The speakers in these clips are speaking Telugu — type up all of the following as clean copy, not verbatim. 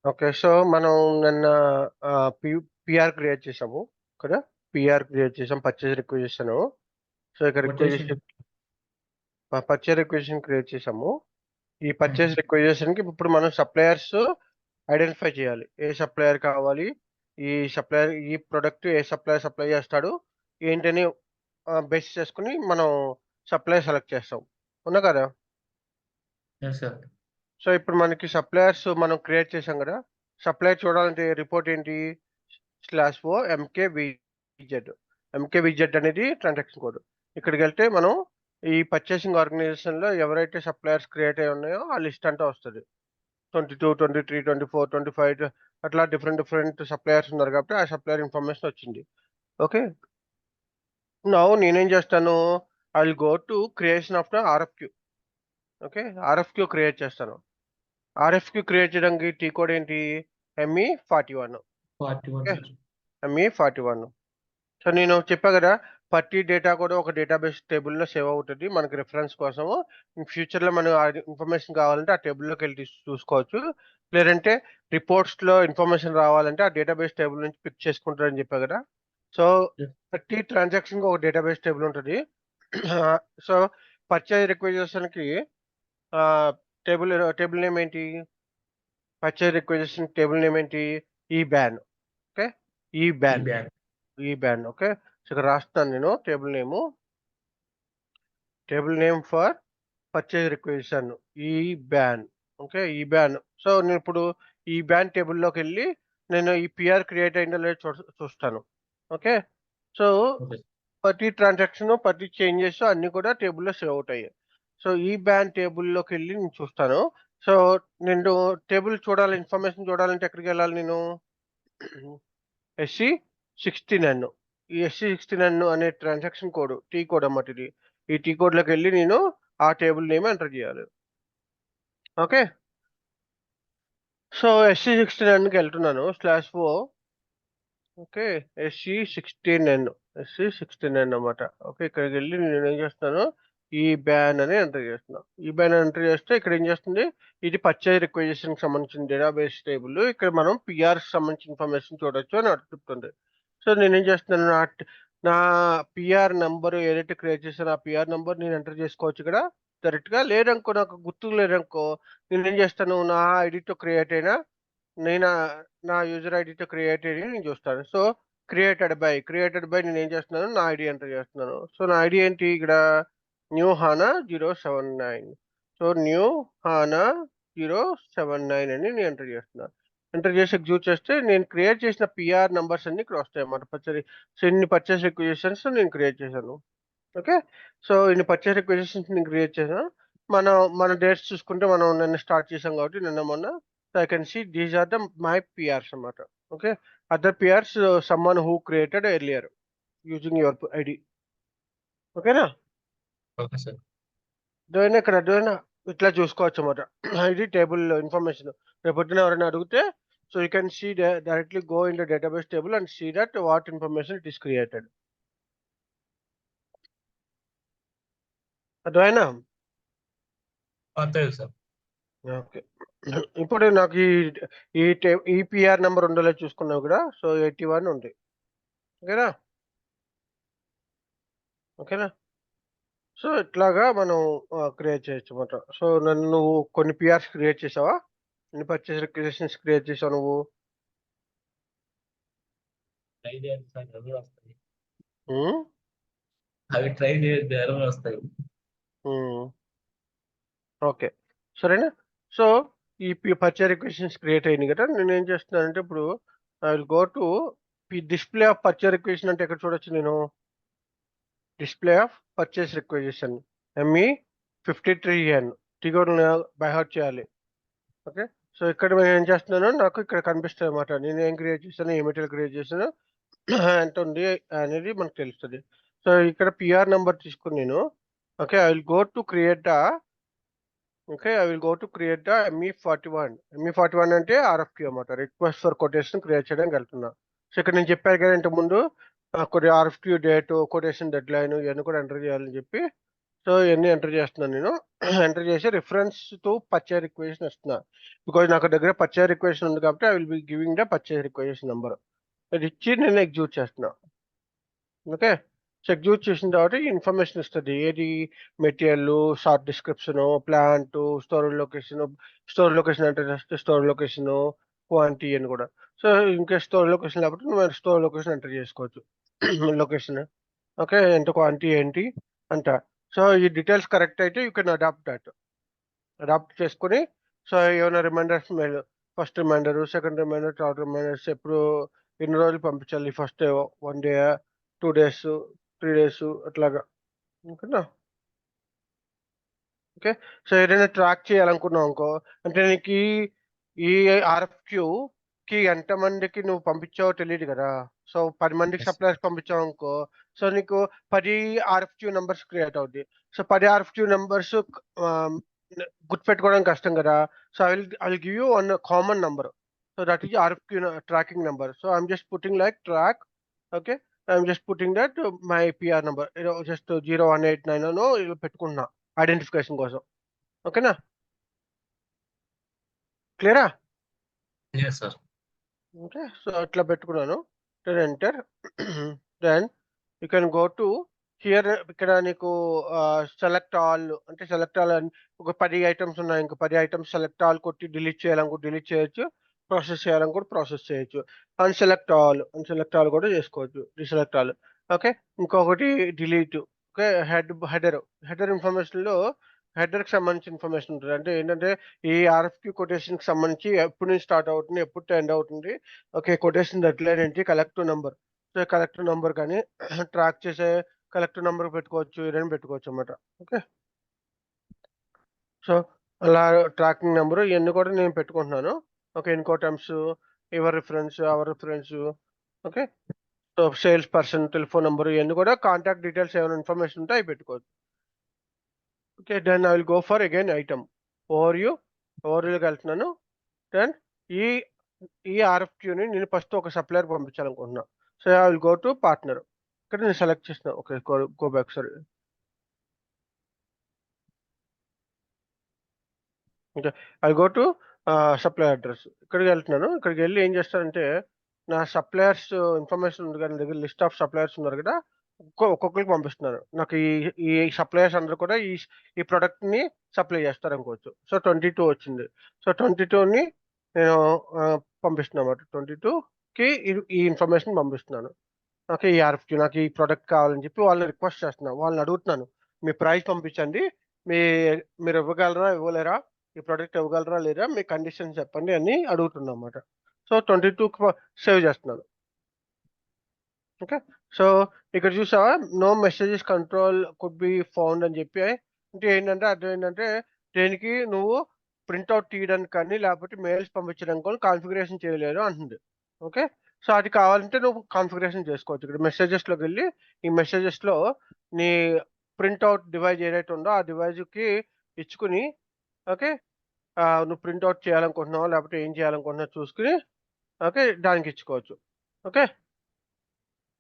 ఓకే. సో, మనం నిన్న ఆహ్, పి పిఆర్ క్రియేట్ చేసాము కదా! పిఆర్ క్రియేట్ చేసాం. పర్చేజ్ రిక్వెజిషను. సో, ఇక కొటేషన్ పర్చేజ్ రిక్వెజిషన్ క్రియేట్ చేసాము. ఈ హ్మ్. పర్చేజ్ రిక్వెజిషన్‌కి ఇప్పుడు మనం సప్లయర్స్ ఐడెంటిఫై చేయాలి. ఏ సప్లయర్ కావాలి? ఈ ప్రొడక్ట్ ఏ సప్లయర్ సప్లై చేస్తాడు? ఏంటని బేస్ చేసుకొని మనం సప్లయర్ సెలెక్ట్ చేస్తాం. అవునా కదా! Yes sir. సో, ఇప్పుడు మనకి సప్లయర్స్ మనం క్రియేట్ చేసాం గదా! సప్లయర్ చూడాలంటే రిపోర్ట్ ఏంటి? /o ఎంకేవిజెడ్. ఎంకేవిజెడ్ అనేది ట్రాన్సాక్షన్ కోడ్. ఇక్కడికెళ్తే మనం ఈ పర్చేసింగ్ ఆర్గనైజేషన్‌లో ఎవరైతే సప్లయర్స్ క్రియేట్ అయ్యి ఉన్నాయో ఆ లిస్ట్ అంతా వస్తది. 22, 23, 24, 25 అట్లా డిఫరెంట్ సప్లయర్స్ ఉన్నారు కాబట్టి ఆ సప్లయర్ ఇన్ఫర్మేషన్ వచ్చింది. ఓకే. నౌ నేనేం చేస్తాను? I will go to creation of the RFQ. Okay. RFQ create చేస్తాను. ఆర్ఎఫ్‌క్యూ క్రియేట్ చేయడానికి టీ కోడ్ ఏంటి? ME41. 41 okay. Sir. ME41. So, నేను చెప్పా గదా! ప్రతి డేటా కూడా ఒక డేటాబేస్ టేబుల్‌లో సేవ్ అవుతది. మనకి రిఫరెన్స్ కోసము. ఇన్ ఫ్యూచర్‌లో మనం ఇన్ఫర్మేషన్ కావాలంటే ఆ టేబుల్‌లోకెళ్ళి చూసుకోవచ్చు. లేదంటే రిపోర్ట్స్‌లో ఇన్ఫర్మేషన్ రావాలంటే ఆ డేటాబేస్ టేబుల్ నుంచి పిక్ చేసుకుంటారని చెప్పా గదా! So, yes. ప్రతి ట్రాన్సాక్షన్‌కి ఒక డేటాబేస్ టేబుల్ ఉంటది. సో, పర్చేజ్ రిక్వెజిషన్‌కి ఆహ్, టేబుల్ నేమ్ ఏంటి? పర్చేజ్ రిక్వెజిషన్ టేబుల్ నేమ్ ఏంటి? ఈబ్యాన్. ఓకే. ఈ ఈబ్యాన్. బ్యాగ్. ఈబ్యాన్. ఓకే. సో, ఇక్కడ రాస్తున్నాను నేను table name for purchase requisition EBAN. Okay. EBAN. So, నేనిప్పుడు ఈబ్యాన్ టేబుల్‌లోకెళ్ళి నేను ఈ పిఆర్ క్రియేట్ అయిందో లేదో చూస్తాను. ఓకే. So, okay. ప్రతి ట్రాన్సాక్షను, ప్రతి చేంజెస్ అన్నీ కూడా టేబుల్‌లో సేవ్ అవుతాయి. సో, ఈబ్యాన్ టేబుల్‌లోకెళ్ళి నేను చూస్తాను. సో, నేను టేబుల్ చూడాలి, ఇన్ఫర్మేషన్ చూడాలంటే ఎక్కడికెళ్ళాలి నేను? SC16N. ఈ SC16N అనే ట్రాన్సాక్షన్ కోడ్, టీ కోడ్ అన్నమాట ఇది. ఈ టీ కోడ్‌లోకెళ్ళి నేను ఆ టేబుల్ నేమ్ ఎంటర్ చేయాలి. ఓకే. సో, SC16N‌కెళ్తున్నాను. /o okay. SC16N. SC16N అన్నమాట. ఓకే. ఇక్కడికెళ్ళి నేనేం చేస్తున్నాను, ఈ బ్యాన్ అని ఎంటర్ చేస్తున్నా. ఈ బ్యాన్ ఎంటర్ చేస్తే ఇక్కడ ఏం చేస్తుంది, ఇది పర్చేజ్ రిక్వెజిషన్‌కి సంబంధించిన డేటాబేస్ టేబుల్. ఇక్కడ మనం పిఆర్‌కి సంబంధించిన ఇన్ఫర్మేషన్ చూడొచ్చు అని చెప్తుంది. సో, నేనేం చేస్తున్నాను, నా పిఆర్ నంబర్ ఏదైతే క్రియేట్ చేసానో ఆ పిఆర్ నంబర్ నేను ఎంటర్ చేసుకోవచ్చు ఇక్కడ డైరెక్ట్‌గా. లేదనుకో నాకు గుర్తుకు లేదనుకో నేనేం చేస్తాను, నా ఐడీతో క్రియేట్ అయిన నేనా నా యూజర్ ఐడీతో క్రియేట్ అయ్యి నేను చూస్తాను. సో, క్రియేటెడ్ బై నేనేం చేస్తున్నాను, నా ఐడీ ఎంటర్ చేస్తున్నాను. సో, నా ఐడీ ఏంటి ఇక్కడ న్యూ హానా 079. సో, న్యూ హానా 079 అని నేను ఎంటర్ చేస్తున్నాను. ఎంటర్ చేసి ఎగ్జిక్యూట్ చేస్తే నేను క్రియేట్ చేసిన పిఆర్ నంబర్స్ అన్నీ ఇక్కడ వస్తాయన్నమాట. సో, ఇన్ని పర్చేస్ రిక్వెజిషన్స్ నేను క్రియేట్ చేశాను. ఓకే. సో, ఇన్ని పర్చేస్ రిక్వెజిషన్స్ నేను క్రియేట్ చేశాను. మన డేట్స్ చూసుకుంటే మనం నిన్న స్టార్ట్ చేసాం కాబట్టి నిన్న, మొన్న. So, I can see these are my PRs అన్నమాట. Okay. Other PRs someone who created earlier using your ID. ఓకేనా? Okay sir. అర్థమైనా ఇట్లా చూసుకోవచ్చన్నమాట. ఇది టేబుల్ ఇన్ఫర్మేషన్. రేపొద్దున ఎవరైనా అడిగితే so, you can see directly go in the database table and see that what information it is created. అర్థమైందా? తెలుసు సార్. ఓకే. ఇప్పుడు నాకు ఈ పిఆర్ నంబర్ ఉందో లేదో చూసుకున్నావు గూడా. సో, 81 ఉంది. ఓకేనా? ఓకేనా? సో, ఇట్లాగా మనం క్రియేట్ చేయొచ్చన్నమాట. సో, నువ్వు కొన్ని పిఆర్స్ క్రియేట్ చేసావా? ఎన్ని పర్చేస్ రిక్వెజిషన్స్ క్రియేట్ చేసావు నువ్వు? ట్రై చేయండి సార్, ఎర్రర్ వస్తాయి. హ్మ్. అవి ట్రై చేయొద్దు, ఎర్రర్ వస్తాయి. హ్మ్. ఓకే. సరేనా? సో, ఈ పర్చేస్ రిక్వెజిషన్స్ క్రియేట్ అయినాయి గదా! నేనేం చేస్తున్నానంటే ఇప్పుడు I will go to display of purchase requisition అంటే ఎక్కడ చూడొచ్చు నేను? Display of purchase requisition ME53N T కోడ్‌ని బై హార్ట్ చేయాలి. ఓకే. సో, ఇక్కడ నేనేం చేస్తున్నానో నాకు ఇక్కడ కనిపిస్తదన్నమాట. నేనేం క్రియేట్ చేశాను, ఏ మెటీరియల్ క్రియేట్ చేశాను, ఎంతుంది అనేది మనకు తెలుస్తది. సో, ఇక్కడ పిఆర్ నంబర్ తీసుకొని నేను okay. I will go to create the ME41. ME41 అంటే ఆర్ఎఫ్‌క్యూ అన్నమాట. రిక్వెస్ట్ ఫర్ కొటేషన్ క్రియేట్ చేయడానికి వెళ్తున్నా. సో, ఇక్కడ నేను చెప్పాను కదా ఇంతకుముందు కొన్ని ఆర్ఎఫ్‌క్యూ డేటు, కొటేషన్ డెడ్‌లైన్ ఇయన్నీ కూడా ఎంటర్ చేయాలని చెప్పి. సో ఇవన్నీ ఎంటర్ చేస్తున్నాను నేను. ఎంటర్ చేసి రిఫరెన్స్ టు పర్చేజ్ రిక్వెజిషన్ ఇస్తున్నా. బికాజ్ నాకు దగ్గర పర్చేజ్ రిక్వెజిషన్ ఉంది కాబట్టి I will be giving the purchase requisition number. అది ఇచ్చి నేను ఎగ్జిక్యూట్ చేస్తున్నా. ఓకే. సో ఎగ్జిక్యూట్ చేసిన తర్వాత ఇన్ఫర్మేషన్ ఇస్తుంది. ఏది material, short description, plant, store location అంటే జస్ట్ స్టోర్ లొకేషన్, క్వాంటిటీ అని కూడా. సో ఇంకా స్టోర్ లొకేషన్ లేకపోతే నువ్వు స్టోర్ లొకేషన్ ఎంటర్ చేసుకోవచ్చు. లొకేషన్ ఓకే, ఎంత క్వాంటిటీ ఏంటి అంట. సో ఈ డీటెయిల్స్ కరెక్ట్ అయితే యూ కెన్ అడాప్ట్ చేసుకుని, సో ఏమైనా reminders mail, first reminder, second reminder, third reminders ఎప్పుడు ఎన్ని రోజులు పంపించాలి, first day 1 day 2 days 3 days అట్లాగా. ఓకేనా. ఓకే. సో ఏదైనా ట్రాక్ చేయాలనుకున్నావు అనుకో, అంటే నీకు ఈ RFQ ఎంతమందికి నువ్వు పంపించావో తెలియదు కదా. సో 10 మందికి Yes. సప్లయర్స్ పంపించావు అనుకో, సో నీకు 10 RFQ నెంబర్స్ క్రియేట్ అవుతాయి. సో 10 RFQ నెంబర్స్ గుర్తుపెట్టుకోవడం కష్టం కదా. So I will give you one common number. So that is RFQ tracking number. So I'm just putting like track. Okay. I'm just putting that my PR number just 0189 ఇలా పెట్టుకుంటున్నా ఐడెంటిఫికేషన్ కోసం. ఓకేనా. క్లియరా. Yes, sir. ఓకే. సో అట్లా పెట్టుకున్నాను. Then enter. Then you can go to here. ఇక్కడ నీకు సెలెక్ట్ ఆల్ అంటే సెలెక్ట్ ఆల్ అని ఒక 10 ఐటమ్స్ ఉన్నాయి. ఇంకో 10 ఐటమ్స్ సెలెక్ట్ ఆల్ కొట్టి డిలీట్ చేయాలనుకుంటే డిలీట్ చేయొచ్చు, ప్రాసెస్ చేయాలనుకుంటే ప్రాసెస్ చేయొచ్చు. అన్సెలెక్ట్ ఆల్ కూడా చేసుకోవచ్చు, డిసెలెక్ట్ ఆల్. ఓకే. ఇంకొకటి డిలీట్. ఓకే. హెడర్ ఇన్ఫర్మేషన్లో హెడర్కి సంబంధించిన ఇన్ఫర్మేషన్ ఉంటుంది. అంటే ఏంటంటే ఈ RFQ కొటేషన్కి సంబంధించి ఎప్పటి నుంచి స్టార్ట్ అవుతుంది, ఎప్పుడు ఎండ్ అవుతుంది, ఓకే, కొటేషన్ డెడ్లైన్ ఏంటి, collective number. So collective number కానీ ట్రాక్ చేసే కలెక్టివ్ నెంబర్ పెట్టుకోవచ్చు, ఏదైనా పెట్టుకోవచ్చు అన్నమాట. ఓకే. సో అలా ట్రాకింగ్ నెంబర్ ఇవన్నీ కూడా నేను పెట్టుకుంటున్నాను. Okay. Incoterms, our reference. Okay. So sales person telephone number ఇవన్నీ కూడా కాంటాక్ట్ డీటెయిల్స్ ఏమైనా ఇన్ఫర్మేషన్ ఉంటే అవి పెట్టుకోవచ్చు. Okay. Then I will go for again item ఓవర్వ్యూకి వెళ్తున్నాను. దెన్ ఈ ఈ RFQని నేను ఫస్ట్ ఒక సప్లయర్ పంపించాలనుకుంటున్నా. So I will go to partner. ఇక్కడ నేను సెలెక్ట్ చేసిన. Okay. Go back sorry. Okay. I go to supplier address. ఇక్కడికి వెళ్తున్నాను. ఇక్కడికి వెళ్ళి ఏం చేస్తానంటే నా సప్లయర్స్ ఇన్ఫర్మేషన్ ఉంది కదా, నా దగ్గర లిస్ట్ ఆఫ్ సప్లయర్స్ ఉన్నారు కదా, ఒక్కొక్కరికి పంపిస్తున్నాను. నాకు ఈ ఈ సప్లయర్స్ అందరూ కూడా ఈ ప్రొడక్ట్ని సప్లై చేస్తారు అనుకోవచ్చు. సో 22 వచ్చింది. సో 22ని నేను పంపిస్తున్నాను అన్నమాట. 22కి ఈ ఇన్ఫర్మేషన్ పంపిస్తున్నాను. ఓకే. ఈ RFQ నాకు ఈ ప్రొడక్ట్ కావాలని చెప్పి వాళ్ళని రిక్వెస్ట్ చేస్తున్నాను. వాళ్ళని అడుగుతున్నాను, మీ ప్రైస్ పంపించండి, మీ మీరు ఇవ్వగలరా ఇవ్వలేరా, ఈ ప్రొడక్ట్ ఇవ్వగలరా లేదా, మీ కండిషన్స్ చెప్పండి అని అడుగుతున్నా అన్నమాట. సో 22కి సేవ్ చేస్తున్నాను. ఓకే. సో ఇక్కడ చూసావా, no messages control could be found అని చెప్పి. అంటే ఏంటంటే అర్థం ఏంటంటే దేనికి నువ్వు ప్రింట్అవుట్ తీయడానికి కానీ లేకపోతే మెయిల్స్ పంపించడానికి కానీ కాన్ఫిగరేషన్ చేయలేదు అంటుంది. ఓకే. సో అది కావాలంటే నువ్వు కాన్ఫిగరేషన్ చేసుకోవచ్చు. ఇక్కడ మెసేజెస్లోకి వెళ్ళి ఈ మెసేజెస్లో నీ ప్రింట్అవుట్ డివైజ్ ఏదైతే ఉందో ఆ డివైజ్కి ఇచ్చుకుని, ఓకే, నువ్వు ప్రింట్అవుట్ చేయాలనుకుంటున్నావు లేకపోతే ఏం చేయాలనుకుంటున్నావు చూసుకుని, ఓకే, దానికి ఇచ్చుకోవచ్చు. ఓకే.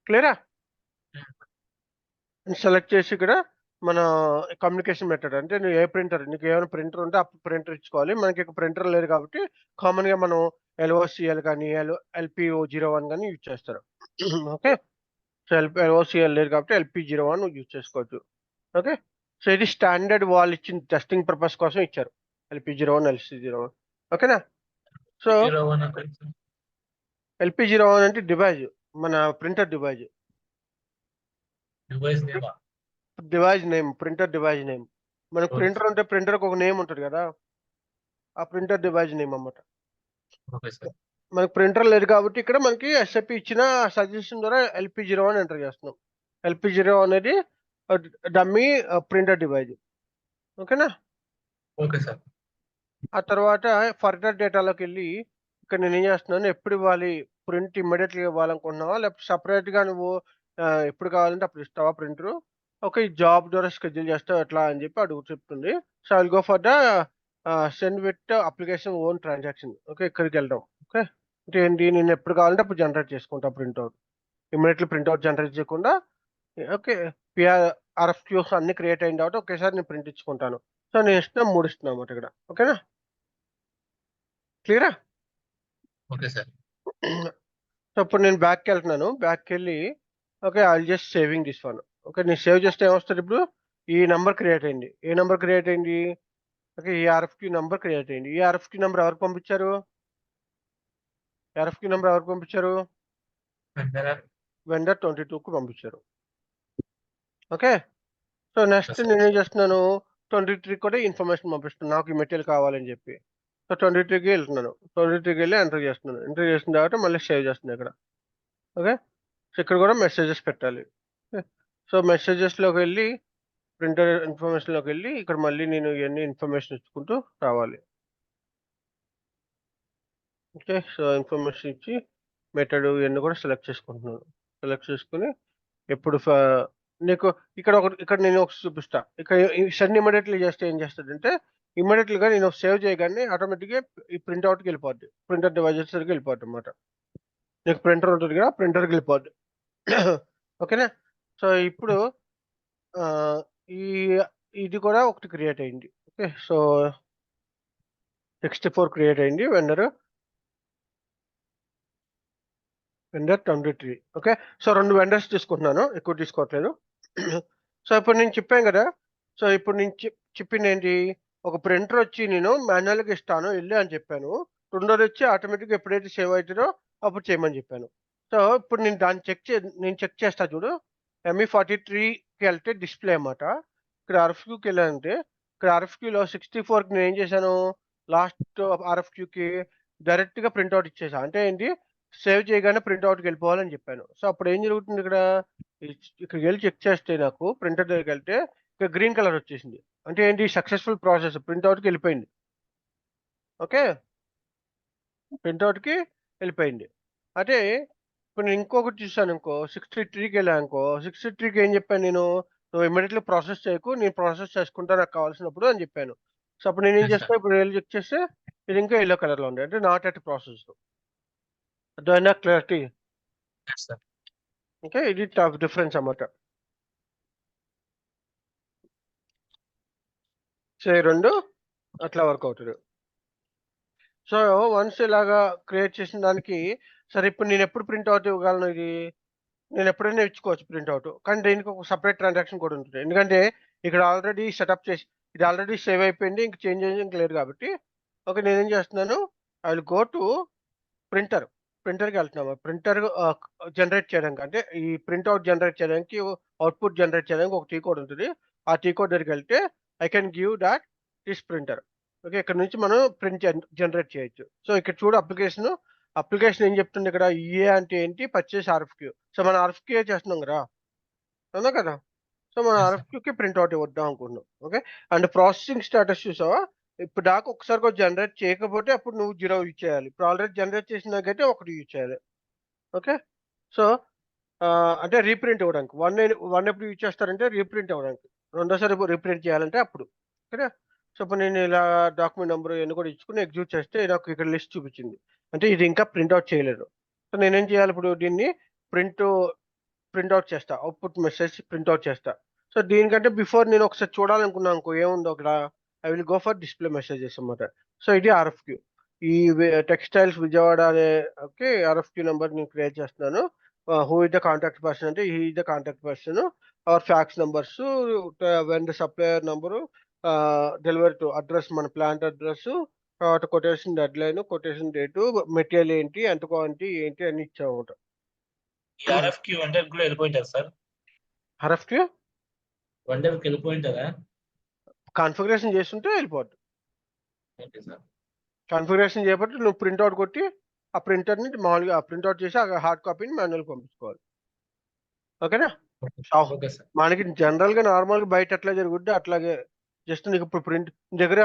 క్లియరా. సెలెక్ట్ చేసి ఇక్కడ మన కమ్యూనికేషన్ మెథడ్ అంటే నువ్వు ఏ ప్రింటర్, నీకు ఏమైనా ప్రింటర్ ఉంటే ఆ ప్రింటర్ ఇచ్చుకోవాలి. మనకి ఇక్కడ ప్రింటర్ లేదు కాబట్టి కామన్గా మనం LOCL కానీ LPO01 కానీ యూజ్ చేస్తారు. ఓకే. సో LOCL లేదు కాబట్టి LP01 యూజ్ చేసుకోవచ్చు. ఓకే. సో ఇది స్టాండర్డ్ వాళ్ళు ఇచ్చిన టెస్టింగ్ పర్పస్ కోసం ఇచ్చారు, LP01 LC01. ఓకేనా. సో 01 అంటే sir. LP01 అంటే డివైజ్, మన ప్రింటర్ డివైజ్. డివైస్ నేమా? Device name, printer device name. మనకు ఓకే. ప్రింటర్ ఉంటే ప్రింటర్కి ఒక నేమ్ ఉంటుంది కదా, ఆ ప్రింటర్ డివైజ్ నేమ్ అన్నమాట. Okay sir. మనకు ప్రింటర్ లేదు కాబట్టి ఇక్కడ మనకి SAP ఇచ్చిన సజెషన్ ద్వారా LP01 ఎంటర్ చేస్తున్నాం. LP01 అనేది డమ్మీ ప్రింటర్ డివైజ్. ఓకేనా. Okay sir. ఆ తర్వాత ఫర్దర్ డేటాలోకి వెళ్ళి ఇక్కడ నేను ఏం చేస్తున్నాను, ఎప్పుడు ఇవ్వాలి, ప్రింట్ ఇమ్మీడియట్గా ఇవ్వాలనుకుంటున్నావా లేకపోతే సపరేట్గా నువ్వు ఎప్పుడు కావాలంటే అప్పుడు ఇస్తావా ప్రింటరు. ఓకే. ఈ జాబ్ ద్వారా షెడ్యూల్ చేస్తావు ఎట్లా అని చెప్పి చెప్తుంది. So I will go for the send with application own transaction. Okay. ఇక్కడికి వెళ్దాం. ఓకే. అంటే ఏంటి, నేను ఎప్పుడు కావాలంటే అప్పుడు జనరేట్ చేసుకుంటా ప్రింట్అవుట్. ఇమ్మీడియట్లీ ప్రింట్అవుట్ జనరేట్ చేయకుండా ఓకే. ఆర్ఎఫ్క్యూస్ అన్ని క్రియేట్ అయిన తర్వాత ఒకేసారి నేను ప్రింట్ ఇచ్చుకుంటాను. సో నేను ఇస్తున్నా 3 ఇస్తున్నా అన్నమాట ఇక్కడ. ఓకేనా? క్లియరా? Okay sir. సో ఇప్పుడు నేను బ్యాక్‌కెళ్తున్నాను. బ్యాక్‌కెళ్ళి okay. I will just saving this one. Okay. నేను సేవ్ చేస్తే ఏమొస్తది ఇప్పుడు? ఈ నంబర్ క్రియేట్ అయింది. ఏ నంబర్ క్రియేట్ అయింది? ఓకే. ఈ ఆర్ఎఫ్‌క్యూ నంబర్ క్రియేట్ అయింది. ఈ ఆర్ఎఫ్‌క్యూ నంబర్ ఎవరికి పంపించారు? ఆర్ఎఫ్‌క్యూ నంబర్ ఎవరికి పంపించారు? వెండర్ వెండర్ 22కి పంపించారు. ఓకే. So next sir. నేనేం చేస్తున్నాను? 23 కూడా ఇన్ఫర్మేషన్ పంపిస్తున్నాను. నాకు ఈ మెటీరియల్ కావాలని చెప్పి. సో 23కి వెళ్తున్నాను. 23కి వెళ్ళి ఎంటర్ చేస్తున్నాను. ఎంటర్ చేసిన తర్వాత మళ్ళీ సేవ్ చేస్తున్నా ఇక్కడ. ఓకే. సో ఇక్కడ కూడా మెసేజెస్ పెట్టాలి. ఓకే. సో మెసేజెస్‌లోకి వెళ్ళి ప్రింటర్ ఇన్ఫర్మేషన్‌లోకి వెళ్ళి ఇక్కడ మళ్ళీ నేను ఇయన్నీ ఇన్ఫర్మేషన్ ఇచ్చుకుంటూ రావాలి. ఓకే. సో ఇన్ఫర్మేషన్ ఇచ్చి మెథడ్ ఇయన్నీ కూడా సెలెక్ట్ చేసుకుంటున్నాను. సెలెక్ట్ చేసుకొని ఎప్పుడు నీకు ఇక్కడ నేను ఒకటి చూపిస్తా. ఇక్కడ ఈ సెండ్ ఇమ్మీడియేట్‌లీ చేస్తే ఏం చేస్తదంటే ఇమ్మీడియేట్‌లీగా నేను సేవ్ చేయగానే ఆటోమేటిక్‌గా ఈ ప్రింట్ ఔట్‌కి వెళ్ళిపోద్ది. ప్రింటర్ డివైసెస్ దగ్గరికి వెళ్ళిపోద్దన్నమాట. నీకు ప్రింటర్ ఉంటుంది కదా! ప్రింటర్‌కి వెళ్ళిపోద్ది. ఓకేనా? సో ఇప్పుడు ఆహ్, ఈ ఇది కూడా ఒకటి క్రియేట్ అయింది. ఓకే. సో 64 క్రియేట్ అయింది. వెండర్ 23. ఓకే. సో 2 వెండర్స్ తీసుకుంటున్నాను. ఎక్కువ తీసుకోవట్లేదు. సో ఇప్పుడు నేను చెప్పాను గదా! సో ఇప్పుడు నేను చెప్పిందేంటి? ఒక ప్రింటర్ వచ్చి నేను మాన్యుయల్‌గా ఇస్తాను ఎళ్లి అని చెప్పాను. రెండోదొచ్చి ఆటోమేటిక్‌గా ఎప్పుడైతే సేవ్ అయితదో అప్పుడు చేయమని చెప్పాను. సో ఇప్పుడు నేను దాన్ని నేను చెక్ చేస్తా చూడు. ME43కెళ్తే డిస్‌ప్లే అన్నమాట. ఇక్కడ ఆర్ఎఫ్‌క్యూకెళ్ళానంటే ఇక్కడ ఆర్ఎఫ్‌క్యూలో 64కి నేనేం చేశాను? లాస్ట్ ఆర్ఎఫ్‌క్యూకి డైరెక్ట్‌గా ప్రింట్ ఔట్ ఇచ్చేసా. అంటే ఏంటి? సేవ్ చేయగానే ప్రింట్ ఔట్‌కి వెళ్ళిపోవాలని చెప్పాను. సో అప్పుడు ఏం జరుగుతుంది ఇక్కడ? ఇక్కడికెళ్ళి చెక్ చేస్తే నాకు ప్రింటర్ దగ్గరికెళ్తే ఇక్కడ గ్రీన్ కలర్ వచ్చేసింది. అంటే ఏంటి? సక్సెస్‌ఫుల్ ప్రాసెస్ ప్రింట్ ఔట్‌కి వెళ్ళిపోయింది. ఓకే. ప్రింట్ ఔట్‌కి వెళ్ళిపోయింది. అదే ఇప్పుడు నేను ఇంకొకటి చూసాననుకో 63కి వెళ్ళాననుకో 63కి ఏం చెప్పాను నేను? నువ్వు ఇమ్మీడియేట్‌లీ ప్రాసెస్ చేయకు. నేను ప్రాసెస్ చేసుకుంటా నాకు కావాల్సినప్పుడు అని చెప్పాను. సో అప్పుడు నేనేం యెస్ చేస్తా సార్. ఇప్పుడు వెళ్లి చెక్ చేస్తే ఇది ఇంకా యెల్లో కలర్‌లో ఉంది. అంటే నాట్ ఎట్ ప్రాసెస్డ్. అర్థమైందా క్లారిటీ? Yes sir. ఓకే. ఇది డిఫరెన్స్ అన్నమాట. సో ఈ 2 అట్లా వర్క్ అవుతది. సో వన్స్ ఇలాగా క్రియేట్ చేసిన దానికి సరే ఇప్పుడు నేనెప్పుడు ప్రింట్ ఔట్ ఇవ్వగలను ఇది? నేనెప్పుడైనా ఇచ్చుకోవచ్చు ప్రింట్ ఔట్. కానీ దీనికి ఒక సెపరేట్ ట్రాన్సాక్షన్ కూడా ఉంటుంది. ఎందుకంటే ఇక్కడ ఆల్రెడీ సెటప్ చేసి ఇది ఆల్రెడీ సేవ్ అయిపోయింది. ఇంక చేంజ్ చేయడానికి లేదు కాబట్టి ఓకే. నేనేం చేస్తున్నాను I will go to printer. ప్రింటర్‌కెళ్తున్నాము. ప్రింటర్ జనరేట్ చేయడానికి అంటే ఈ ప్రింట్ ఔట్ జనరేట్ చేయడానికి అవుట్‌పుట్ జనరేట్ చేయడానికి ఒక టీ కోడ్ ఉంటది. ఆ టీ కోడ్ దగ్గరికెళ్తే I can give that this printer. Okay. ఇక్కడ నుంచి మనం ప్రింట్ జనరేట్ చేయొచ్చు. సో ఇక్కడ చూడు అప్లికేషన్ ఏం చెప్తుంది ఇక్కడ ఈఏ అంటే ఏంటి? Purchase RFQ. సో మనం ఆర్ఎఫ్‌క్యూయే చేస్తున్నాం గదా! అవునా కదా! సో మనం యెస్ సార్. ఆర్ఎఫ్‌క్యూకి ప్రింట్ ఔట్ ఇవ్వద్దాం అనుకుంటున్నాం. ఓకే. అండ్ ప్రాసెసింగ్ స్టేటస్ చూసావా? ఇప్పటిదాకా ఒకసారి కూడా జనరేట్ చేయకపోతే అప్పుడు నువ్వు 0 యూజ్ చేయాలి. ఇప్పుడు ఆల్రెడీ జనరేట్ చేసినాకైతే 1 యూజ్ చేయాలి. ఓకే. సో అంటే రీప్రింట్ ఇవ్వడానికి. 1 ఎప్పుడు యూజ్ చేస్తారంటే రీప్రింట్ ఇవ్వడానికి. రెండోసారి రీప్రింట్ చేయాలంటే అప్పుడు. ఓకేనా. సో ఇప్పుడు నేను ఇలా డాక్యుమెంట్ నంబర్ ఇయన్నీ కూడా ఇచ్చుకొని ఎగ్జిక్యూట్ చేస్తే నాకు ఇక్కడ లిస్ట్ చూపించింది. అంటే ఇది ఇంకా ప్రింట్ ఔట్ చేయలేదు. సో నేనేం చేయాలి ఇప్పుడు దీన్ని ప్రింట్ ప్రింట్ ఔట్ చేస్తా. అవుట్‌పుట్ మెసేజ్ ప్రింట్ ఔట్ చేస్తా. సో దీనికంటే బిఫోర్ నేను ఒకసారి చూడాలనుకున్నాననుకో ఏముందో అక్కడ I will go for display messages అన్నమాట. సో ఇది ఆర్ఎఫ్‌క్యూ. ఈ టెక్స్‌టైల్స్ విజయవాడ అనే ఓకే. ఆర్ఎఫ్‌క్యూ నంబర్ నేను క్రియేట్ చేస్తున్నాను. Who is the contact person అంటే he is the contact person. Our fax numbers when the supplier number delivery to address మన ప్లాంట్ అడ్రెస్సు తర్వాత quotation deadline, quotation date, material ఏంటి, ఎంత క్వాంటిటీ ఏంటి అన్ని ఇచ్చామన్నమాట. ఈ ఆర్ఎఫ్‌క్యూ వెండర్‌కి కూడా వెళ్ళిపోయింటదా సార్? ఆర్ఎఫ్‌క్యూ వెండర్‌కి వెళ్ళిపోయింటదా? కాన్ఫిగరేషన్ చేసుంటే వెళ్ళిపోద్ది. Okay sir. కాన్ఫిగరేషన్ చేయకపోతే నువ్వు ప్రింట్ ఔట్ కొట్టి, ఆ ప్రింటర్‌ని మామూలుగా ప్రింట్ ఔట్ చేసి ఆ హార్డ్ కాపీని మాన్యువల్‌గా పంపించుకోవాలి. ఓకేనా? ఓకే. ఆహ్, ఓకే సార్. మనకి జనరల్‌గా నార్మల్‌గా బయట ఎట్లా జరుగుద్దో అట్లాగే జస్ట్ నీకు ఇప్పుడు నీ దగ్గర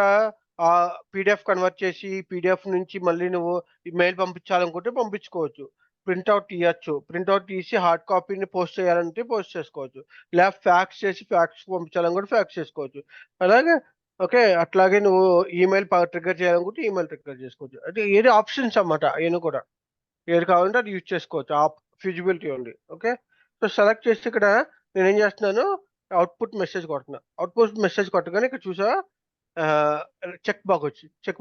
పీడీఎఫ్ కన్వర్ట్ చేసి, పీడీఎఫ్ నుంచి మళ్ళీ నువ్వు మెయిల్ పంపించాలనుకుంటే పంపించుకోవచ్చు. ప్రింట్ ఔట్ తీయొచ్చు. ప్రింట్ ఔట్ తీసి హార్డ్ కాపీని పోస్ట్ చేయాలంటే పోస్ట్ చేసుకోవచ్చు. ఫ్యాక్స్ చేసి ఫ్యాక్స్ పంపించాలని కూడా ఫ్యాక్స్ చేసుకోవచ్చు. అలాగే ఓకే. అట్లాగే నువ్వు ఈమెయిల్ ట్రిగ్గర్ చేయాలనుకుంటే ఈమెయిల్ ట్రిగ్గర్ చేసుకోవచ్చు. అంటే ఏది ఆప్షన్స్ అన్నమాట అయన్నీ కూడా. ఏది కావాలంటే అది యూజ్ చేసుకోవచ్చు. ఫీజిబిలిటీ ఉంది. ఓకే. సో సెలెక్ట్ చేసి ఇక్కడ నేనేం చేస్తున్నాను, అవుట్పుట్ మెసేజ్ కొడుతున్నా. అవుట్పుట్ మెసేజ్ కొట్టగానే ఇక్కడ చూసావా చెక్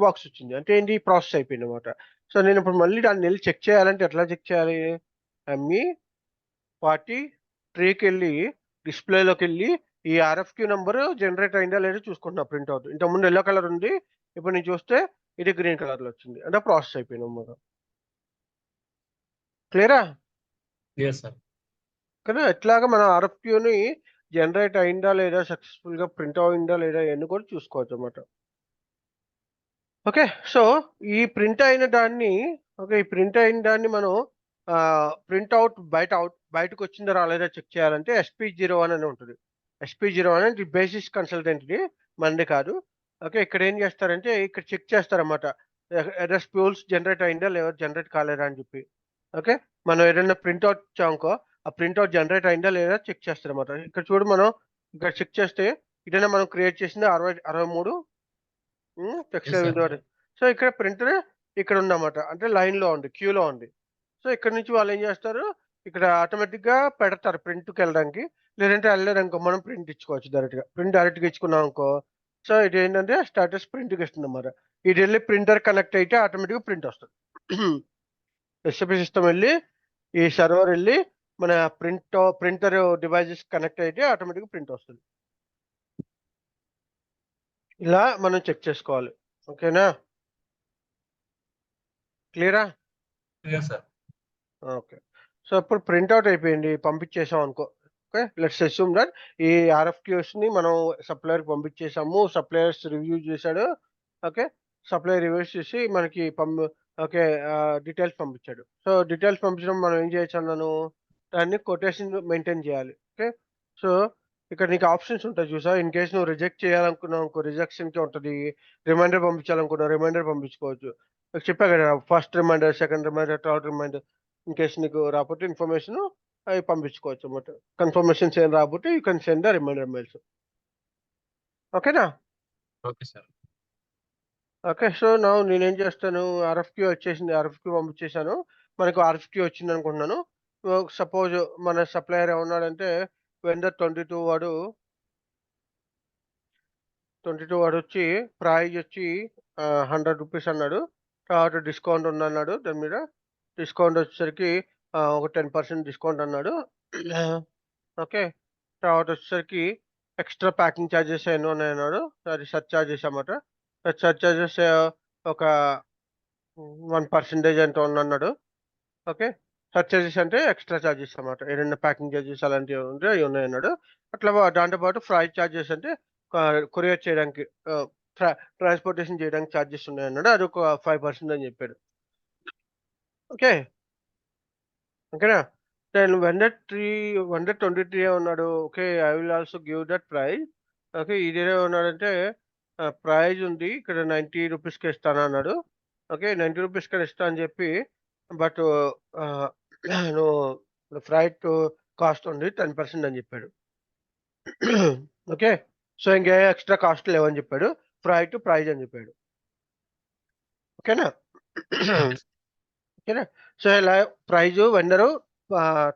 బాక్స్ వచ్చింది. అంటే ఏంటి, ప్రాసెస్ అయిపోయింది అనమాట. సో నేను ఇప్పుడు మళ్ళీ దాన్ని వెళ్ళి చెక్ చేయాలంటే ఎట్లా చెక్ చేయాలి, ఎంఈ 40 ట్రీకి వెళ్ళి డిస్ప్లేలోకి వెళ్ళి ఈ ఆర్ఎఫ్క్యూ నెంబర్ జనరేట్ అయిందా లేదా చూసుకుంటున్నా ప్రింట్అవుట్. ఇంతకుముందు ఎల్లో కలర్ ఉంది, ఇప్పుడు నేను చూస్తే ఇది గ్రీన్ కలర్ లో వచ్చింది, అంటే ప్రాసెస్ అయిపోయింది అన్నమాట. క్లియరా? Clear sir. కదా ఎట్లాగా మన ఆర్ఎఫ్క్యూని జనరేట్ అయిందా లేదా, సక్సెస్ఫుల్ గా ప్రింట్ అయిందా లేదా ఇవన్నీ కూడా చూసుకోవచ్చు అన్నమాట. ఓకే, సో ఈ ప్రింట్ అయిన దాన్ని ఈ ప్రింట్ అయిన దాన్ని మనం ప్రింట్అవుట్ బయటకు వచ్చిందా రాలేదా చెక్ చేయాలంటే SP01 అని ఉంటుంది. SP01 అంటే బేసిస్ కన్సల్టెంట్ది, మనది కాదు. ఓకే, ఇక్కడ ఏం చేస్తారంటే ఇక్కడ చెక్ చేస్తారన్నమాట, ఎర్రర్ స్పూల్స్ జనరేట్ అయిందా లేదా జనరేట్ కాలేదా అని చెప్పి. ఓకే, మనం ఏదైనా ప్రింట్అవుట్ ఇచ్చామనుకో, ఆ ప్రింట్అవుట్ జనరేట్ అయిందా లేదా చెక్ చేస్తారన్నమాట. ఇక్కడ చూడు, మనం ఇక్కడ చెక్ చేస్తే ఇదైనా మనం క్రియేట్ చేసింది 63 Yes, sir. టెక్స్ట్. సో ఇక్కడ ప్రింటర్ ఇక్కడ ఉందన్నమాట, అంటే లైన్ లో ఉంది, క్యూలో ఉంది. సో ఇక్కడ నుంచి వాళ్ళు ఏం చేస్తారు, ఇక్కడ ఆటోమేటిక్ గా పెడతారు ప్రింట్కి వెళ్ళడానికి. లేదంటే వెళ్ళలేదనుకో మనం ప్రింట్ ఇచ్చుకోవచ్చు డైరెక్ట్ గా. ప్రింట్ డైరెక్ట్ గా ఇచ్చుకున్నాం అనుకో, సో ఇది ఏంటంటే స్టాటస్ ప్రింట్కి ఇస్తుంది అన్నమాట. ఇది వెళ్ళి ప్రింటర్ కనెక్ట్ అయితే ఆటోమేటిక్ ప్రింట్ వస్తుంది. ఎస్ఎపి సిస్టమ్ వెళ్ళి ఈ సర్వర్ వెళ్ళి మన ప్రింటర్ డివైజెస్ కనెక్ట్ అయితే ఆటోమేటిక్ ప్రింట్ వస్తుంది. ఇలా మనం చెక్ చేసుకోవాలి. ఓకేనా? క్లియరా? Clear sir. ఓకే, సో ఇప్పుడు ప్రింట్అవుట్ అయిపోయింది, పంపించేసాం అనుకో. ఓకే, లెట్స్ అస్యూమ్ దట్ ఈ ఆర్ఎఫ్క్యూస్ ని మనం సప్లయర్ పంపించేసాము, సప్లయర్స్ రివ్యూ చేశాడు. ఓకే, సప్లయర్ రివ్యూస్ చేసి మనకి ఓకే డీటెయిల్స్ పంపించాడు. సో డీటెయిల్స్ పంపించడం మనం ఏం చేయొచ్చు అన్నాను, దాన్ని కొటేషన్ మెయింటైన్ చేయాలి. ఓకే, సో ఇక్కడ నీకు ఆప్షన్స్ ఉంటాయి చూసా. ఇన్ కేసు నువ్వు రిజెక్ట్ చేయాలనుకున్నావు అనుకో, రిజెక్షన్ కి ఉంటుంది. రిమైండర్ పంపించాలనుకున్నా రిమైండర్ పంపించుకోవచ్చు. చెప్పా కదా, first reminder, second reminder, third reminder. In case నీకు రాకపోతే ఇన్ఫర్మేషన్ అవి పంపించుకోవచ్చు అన్నమాట. కన్ఫర్మేషన్స్ ఏం రాకపోతే you can send the reminder mails. ఓకేనా? Okay sir. ఓకే, సో నా నేనేం చేస్తాను, ఆర్ఎఫ్క్యూ వచ్చేసింది, ఆర్ఎఫ్క్యూ పంపించేశాను. మనకు ఆర్ఎఫ్క్యూ వచ్చింది అనుకుంటున్నాను. సపోజ్ మన సప్లయర్ ఏమన్నాడంటే వెండర్ 22 వాడు 22 వాడు వచ్చి ప్రైజ్ వచ్చి 100 రూపీస్ అన్నాడు. తర్వాత డిస్కౌంట్ ఉందన్నాడు, దాని మీద డిస్కౌంట్ వచ్చేసరికి ఒక 10% డిస్కౌంట్ అన్నాడు. ఓకే, తర్వాత వచ్చేసరికి ఎక్స్ట్రా ప్యాకింగ్ ఛార్జెస్ ఎన్నో ఉన్నాయన్నాడు. అది సర్చార్జెస్ అన్నమాట. సర్చార్జెస్ ఒక 1% ఎంతో ఉందన్నాడు. ఓకే, సర్చార్జెస్ అంటే ఎక్స్ట్రా ఛార్జెస్ అన్నమాట, ఏదైనా ప్యాకింగ్ ఛార్జెస్ అలాంటివి ఉంటే అవి ఉన్నాయన్నాడు. అట్లా దాంతో పాటు ఫ్రైట్ ఛార్జెస్ అంటే కొరియర్ చేయడానికి, ట్రాన్స్పోర్టేషన్ చేయడానికి ఛార్జెస్ ఉన్నాయన్నాడు. అది ఒక 5% అని చెప్పాడు. ఓకే, ఓకేనా? దెన్ వెండర్ 23 ఉన్నాడు. Okay, I will also give that price. Okay, ఇదేదో ఉన్నాడంటే ప్రైజ్ ఉంది ఇక్కడ 90 రూపీస్కి ఇస్తాను అన్నాడు. ఓకే, 90 రూపీస్కి ఇస్తా అని చెప్పి, బట్ నువ్వు ఫ్రైట్ కాస్ట్ ఉంది 10% అని చెప్పాడు. ఓకే, సో ఇంకే ఎక్స్ట్రా కాస్ట్ లేవని చెప్పాడు, ఫ్రైట్ ప్రైజ్ అని చెప్పాడు. ఓకేనా? ఓకేనా? సో ఇలా ప్రైజ్ వెండరు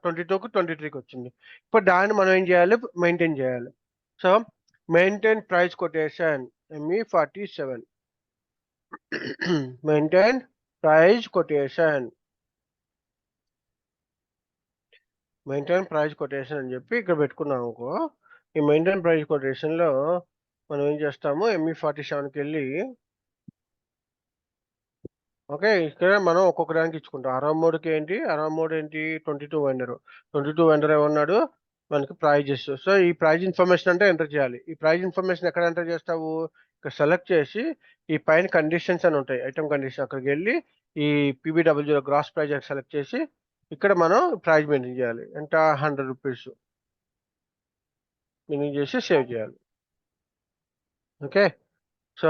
22కు 23కి వచ్చింది. ఇప్పుడు దాన్ని మనం ఏం చేయాలి, మెయింటైన్ చేయాలి. So maintain price quotation ME47, maintain price quotation, maintain price quotation అని చెప్పి ఇక్కడ పెట్టుకున్నాం అనుకో. ఈ మెయింటైన్ ప్రైస్ కొటేషన్ లో మనం ఏం చేస్తాము, ME47కి వెళ్ళి ఓకే, ఇక్కడ మనం ఒక్కొక్క దానికి ఇచ్చుకుంటాం. 63కి ఏంటి, 63 ఏంటి 22 వెండర్. 22 వెండర్ ఏమన్నాడు, మనకి ప్రైజెస్. సో ఈ ప్రైజ్ ఇన్ఫర్మేషన్ అంటే ఎంటర్ చేయాలి. ఈ ప్రైజ్ ఇన్ఫర్మేషన్ ఎక్కడ ఎంటర్ చేస్తావు, ఇక్కడ సెలెక్ట్ చేసి ఈ పైన కండిషన్స్ అని ఉంటాయి, ఐటమ్ కండిషన్, అక్కడికి వెళ్ళి ఈ PBW గ్రాస్ ప్రైజ్ సెలెక్ట్ చేసి ఇక్కడ మనం ప్రైజ్ మెయింటైన్ చేయాలి. ఎంత, 100 రూపీస్ మెయింటైన్ చేసి సేవ్ చేయాలి. ఓకే, సో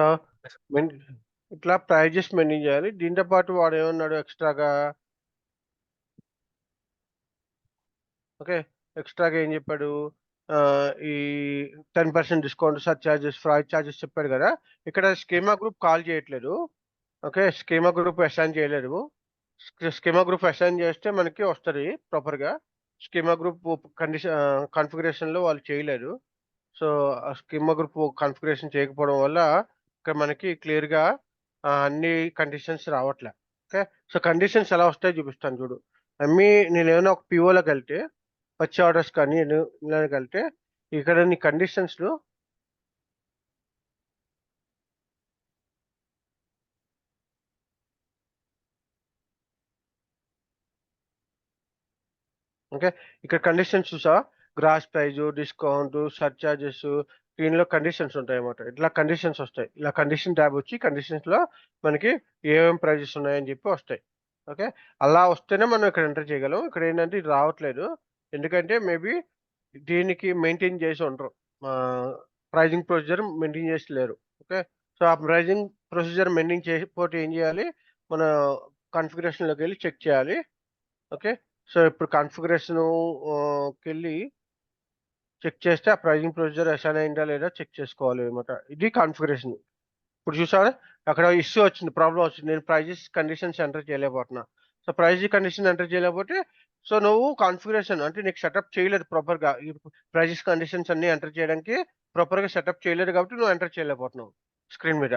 ఇట్లా ప్రైజెస్ మెయింటైన్ చేయాలి. దీంతో పాటు వాడు ఏమన్నాడు ఎక్స్ట్రాగా, ఓకే, ఎక్స్ట్రాగా ఏం చెప్పాడు, ఈ 10% డిస్కౌంట్, సర్చార్జెస్, ఫ్రైట్ ఛార్జెస్ చెప్పాడు కదా. ఇక్కడ స్కీమా గ్రూప్ కాల్ చేయట్లేదు. ఓకే, స్కీమా గ్రూప్ అసైన్ చేయలేదు. స్కీమా గ్రూప్ అసైన్ చేస్తే మనకి వస్తుంది ప్రాపర్గా. స్కీమా గ్రూప్ కాన్ఫిగరేషన్‌లో వాళ్ళు చేయలేరు. సో, ఆ స్కీమా గ్రూప్ కాన్ఫిగరేషన్ చేయకపోవడం వల్ల ఇక్కడ మనకి క్లియర్‌గా అన్ని కండిషన్స్ రావట్లే. ఓకే. సో, కండిషన్స్ ఎలా వస్తాయో చూపిస్తాను చూడు. నేనేమైనా ఒక పీఓలోకెళ్తే పర్చేజ్ ఆర్డర్స్ కానీ ఇలాగెళ్తే ఇక్కడ నీ కండిషన్స్‌లో ఓకే. ఇక్కడ కండిషన్స్ చూసావా? గ్రాస్ ప్రైజు, డిస్కౌంటు, సర్చార్జెసు దీనిలో కండిషన్స్ ఉంటాయన్నమాట. ఇట్లా కండిషన్స్ వస్తాయి. ఇలా కండిషన్ ట్యాబ్ వచ్చి కండిషన్స్‌లో మనకి ఏమేం ప్రైజెస్ ఉన్నాయని చెప్పి వస్తాయి. ఓకే. అలా వస్తేనే మనం ఇక్కడ ఎంటర్ చేయగలం. ఇక్కడేంటంటే ఇది రావట్లేదు. ఎందుకంటే మేబీ దీనికి మెయింటైన్ చేసి ఉండరు. ప్రైజింగ్ ప్రొసీజర్ మెయింటైన్ చేసి లేరు. ఓకే. సో, ఆ ప్రైజింగ్ ప్రొసీజర్ మెయింటైన్ చేయకపోతే ఏం చేయాలి? మన కాన్ఫిగరేషన్‌లోకెళ్ళి చెక్ చేయాలి. ఓకే. సో, ఇప్పుడు కాన్ఫిగరేషను కెళ్ళి చెక్ చేస్తే ఆ ప్రైజింగ్ ప్రొసీజర్ అసైన్ అయిందా లేదా చెక్ చేసుకోవాలనమాట. ఇది కాన్ఫిగరేషన్. ఇప్పుడు చూసారా? అక్కడ ఇష్యూ వచ్చింది. ప్రాబ్లమ్ వచ్చింది. నేను ప్రైజెస్ కండిషన్స్ ఎంటర్ చేయలేకపోతున్నా. సో, ప్రైస్ కండిషన్ ఎంటర్ చేయలేకపోతే సో, నువ్వు కాన్ఫిగరేషన్ అంటే నీకు సెటప్ చేయలేదు ప్రాపర్‌గా. ఈ ప్రైజెస్ కండిషన్స్ అన్నీ ఎంటర్ చేయడానికి ప్రాపర్‌గా సెటప్ చేయలేదు కాబట్టి నువ్వు ఎంటర్ చేయలేకపోతున్నావు స్క్రీన్ మీద.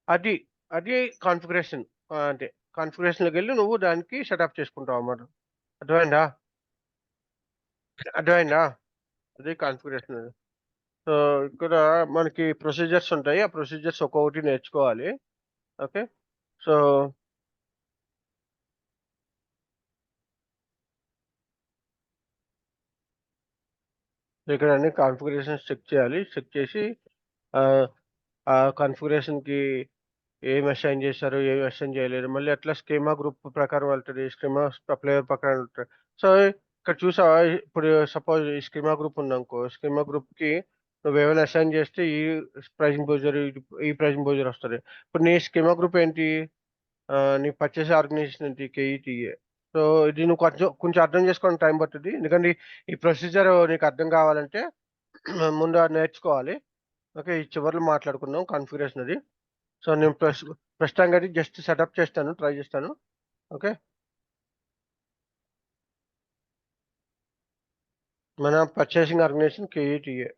అది, అది కాన్ఫిగరేషన్. అంటే కాన్ఫిగరేషన్‌లోకెళ్ళి నువ్వు దానికి సెటప్ చేసుకుంటావన్నమాట. అర్థమైందా? అర్థమైందా? అది కాన్ఫిగరేషన్. సో, ఇక్కడ మనకి ప్రొసీజర్స్ ఉంటాయి. ఆ ప్రొసీజర్స్ ఒక్కొక్కటి నేర్చుకోవాలి. ఓకే. సో, ఇక్కడ అన్ని కాన్ఫిగరేషన్స్ చెక్ చేయాలి. చెక్ చేసి ఆహ్, ఆ కాన్ఫిగరేషన్‌కి ఏం అసైన్ చేశారు, ఏమి అసైన్ చేయలేదు. మళ్ళీ అట్లా స్కీమా గ్రూప్ ప్రకారం వెళ్తది. స్కీమా సప్లయర్ ప్రకారం వెళ్తది. సో, ఇక్కడ చూసావా? ఇప్పుడు సపోజ్ ఈ స్కీమా గ్రూప్ ఉందనుకో. స్కీమా గ్రూప్‌కి నువ్వేమైనా అసైన్ చేస్తే ప్రైజింగ్ ప్రొసీజర్ ఈ ప్రైజింగ్ ప్రొసీజర్ వస్తది. ఇప్పుడు నీ స్కీమా గ్రూప్ ఏంటి? నీ పర్చేస్ ఆర్గనైజేషన్ ఏంటి? కేఈటీఏ. సో, ఇది నువ్వు కొంచెం అర్థం చేసుకోవడానికి టైం పట్టుద్ది. ఎందుకంటే ఈ ప్రొసీజర్ నీకు అర్థం కావాలంటే ముందు అది నేర్చుకోవాలి. ఓకే. ఈ చివర్లో మాట్లాడుకుందాం కాన్ఫిగరేషన్ అది. సో, నేను ప్రస్తుతానికైతే జస్ట్ సెటప్ చేస్తాను. ట్రై చేస్తాను. ఓకే. మన పర్చేసింగ్ ఆర్గనైజేషన్ కేఈటీఏ.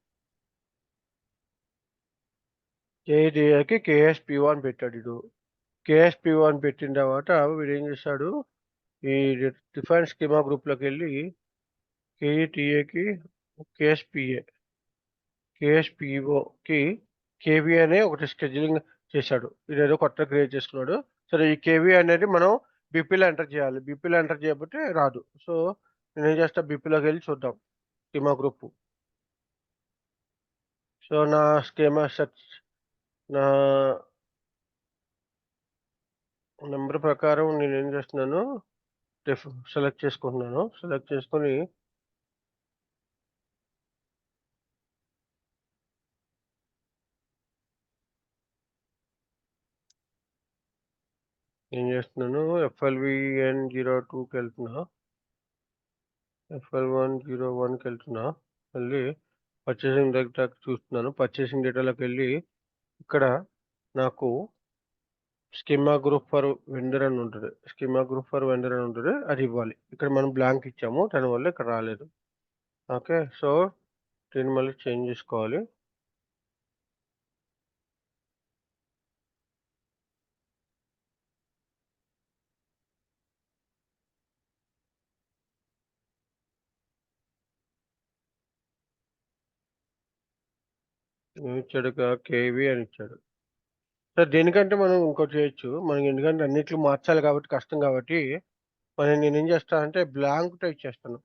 కేఈటీఏకి కేఎస్‌పీఓ అని పెట్టాడీడు. కేఎస్‌పీఓ అని పెట్టిన తర్వాత వీడేం చేశాడు, ఈ డిఫైన్ స్కీమా గ్రూప్‌లోకెళ్ళి కేఈటీఏకి కేఎస్‌పీఏ, కేఎస్‌పీఓకి కేవీ అనే ఒకటి షెడ్యూలింగ్ చేశాడు. ఇదేదో కొత్తగా క్రియేట్ చేసుకున్నాడు. సరే ఈ కేవీ అనేది మనం బీపీలో ఎంటర్ చేయాలి. బీపీలో ఎంటర్ చేయకపోతే రాదు. సో, నేనేం చేస్తా బీపీలోకెళ్ళి చూద్దాం. Schema group. సో, నా స్కీమా సెర్చ్ నా నంబర్ ప్రకారం నేనేం చేస్తున్నాను, డెఫ్ సెలెక్ట్ చేసుకుంటున్నాను. సెలెక్ట్ చేసుకొని ఏం చేస్తున్నాను FLVN02కెళ్తున్నా. FL101కెళ్తున్నా. మళ్ళీ పర్చేసింగ్ డేటా చూస్తున్నాను. పర్చేసింగ్ డేటాలోకెళ్ళి ఇక్కడ నాకు స్కీమా గ్రూప్ ఫర్ వెండర్ అని ఉంటది. స్కీమా గ్రూప్ ఫర్ వెండర్ అని ఉంటది. అది ఇవ్వాలి. ఇక్కడ మనం బ్లాంక్ ఇచ్చాము. దానివల్ల ఇక్కడ రాలేదు. ఓకే. సో, దీన్ని మళ్ళీ చేంజ్ చేసుకోవాలి. ఏమిచ్చాడిక్కడ కేవీ అని ఇచ్చాడు. సో, దీనికంటే మనం ఇంకోటి చేయొచ్చు. మనం ఎందుకంటే అన్నిట్లో మార్చాలి కాబట్టి కష్టం కాబట్టి, నేనేం చేస్తానంటే బ్లాంక్‌తో ఇచ్చేస్తాను.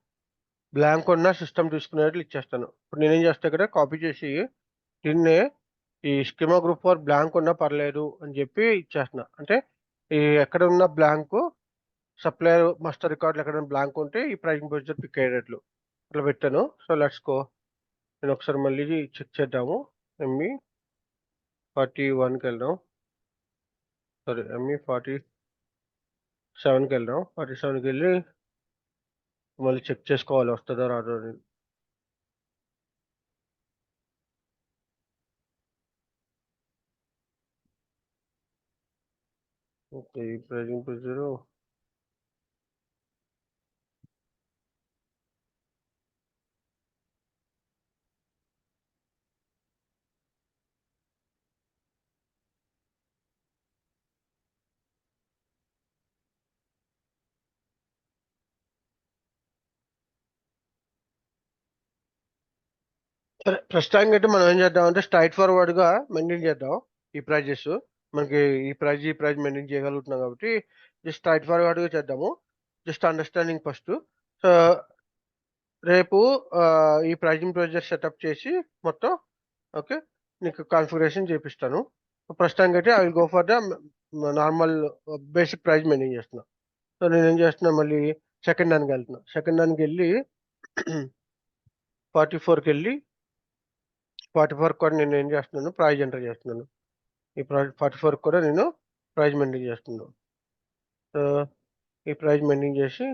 బ్లాంక్ ఉన్న సిస్టమ్ తీసుకునేట్లు ఇచ్చేస్తాను. ఇప్పుడు నేనేం చేస్తా ఇక్కడ కాపీ చేసి దీన్నే ఈ స్కీమా గ్రూప్ ఫర్ బ్లాంక్ ఉన్నా పర్లేదు అని చెప్పి ఇచ్చేస్తున్నా. అంటే ఎక్కడున్న బ్లాంకు సప్లయర్ మాస్టర్ రికార్డ్‌లో ఎక్కడైనా బ్లాంక్ ఉంటే ఈ ప్రైజింగ్ ప్రొసీజర్ పిక్ అయ్యేటట్లు అట్లా పెట్టాను. So, let's go. నేనొకసారి మళ్ళీ చెక్ చేద్దాము. ఎంఈ 41కెళ్దాం. సారీ ఎంఈ 47కెళ్దాం. 47కెళ్ళి మళ్ళీ చెక్ చేసుకోవాలి వస్తదో రాదో అని. ఓకే. ఈ ప్రైజింగ్ ప్రొసీజరు ప్రస్తుతానికైతే మనం ఏం చేద్దామంటే స్ట్రైట్ ఫార్వర్డ్‌గా మెయింటైన్ చేద్దాం ఈ ప్రైజెస్. మనకి ఈ ప్రైజ్ మెయింటైన్ చేయగలుగుతున్నాం కాబట్టి జస్ట్ స్ట్రైట్ ఫార్వర్డ్‌గా చేద్దాము. Just understanding first. సో, రేపు ఈ ప్రైజింగ్ ప్రొసీజర్ సెటప్ చేసి మొత్తం ఓకే. నీకు కాన్ఫిగరేషన్ చేపిస్తాను. ప్రస్తుతానికైతే I will go for the normal basic price maintain చేస్తున్నా. సో, నేనేం చేస్తున్నా మళ్ళీ సెకండ్ దానికెళ్తున్నా. సెకండ్ దానికెళ్ళి 44కెళ్ళి 44 కూడా నేనేం చేస్తున్నాను ప్రైజ్ ఎంటర్ చేస్తున్నాను. ఈ 44 కూడా నేను ప్రైజ్ మెయింటైన్ చేస్తున్నాను. సో, ఈ ప్రైజ్ మెయింటైన్ చేసి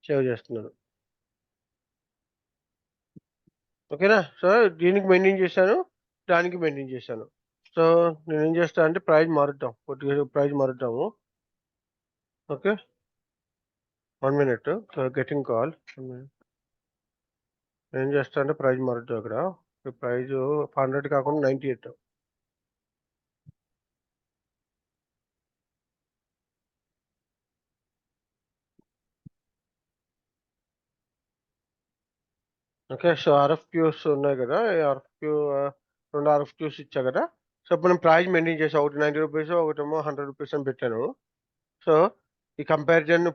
సేవ్ చేస్తున్నాను. ఓకేనా? సో, దీనికి మెయింటైన్ చేశాను. దానికి మెయింటైన్ చేశాను. సో, నేనేం చేస్తా అంటే ప్రైజ్ మారుద్దాం. కొద్దిగా ప్రైజ్ మారుద్దాము. Okay. 1 minute. So, getting call. 1 minute. నేనేం చేస్తా అంటే ప్రైజ్ మారుద్దాం ఇక్కడ. ఈ ప్రైజు 100 కాకుండా 98. ఓకే. సో, ఆర్ఎఫ్‌క్యూస్ ఉన్నాయి గదా! ఈ ఆర్ఎఫ్‌క్యూ 2 ఆర్ఎఫ్‌క్యూస్ ఇచ్చా గదా! సో, ఇప్పుడు నేను ప్రైజ్ మెయింటైన్ చేశా. ఒకటి రూ. 90 ఒకటేమో రూ. 100 అని పెట్టాను. సో, ఈ కంపారిజన్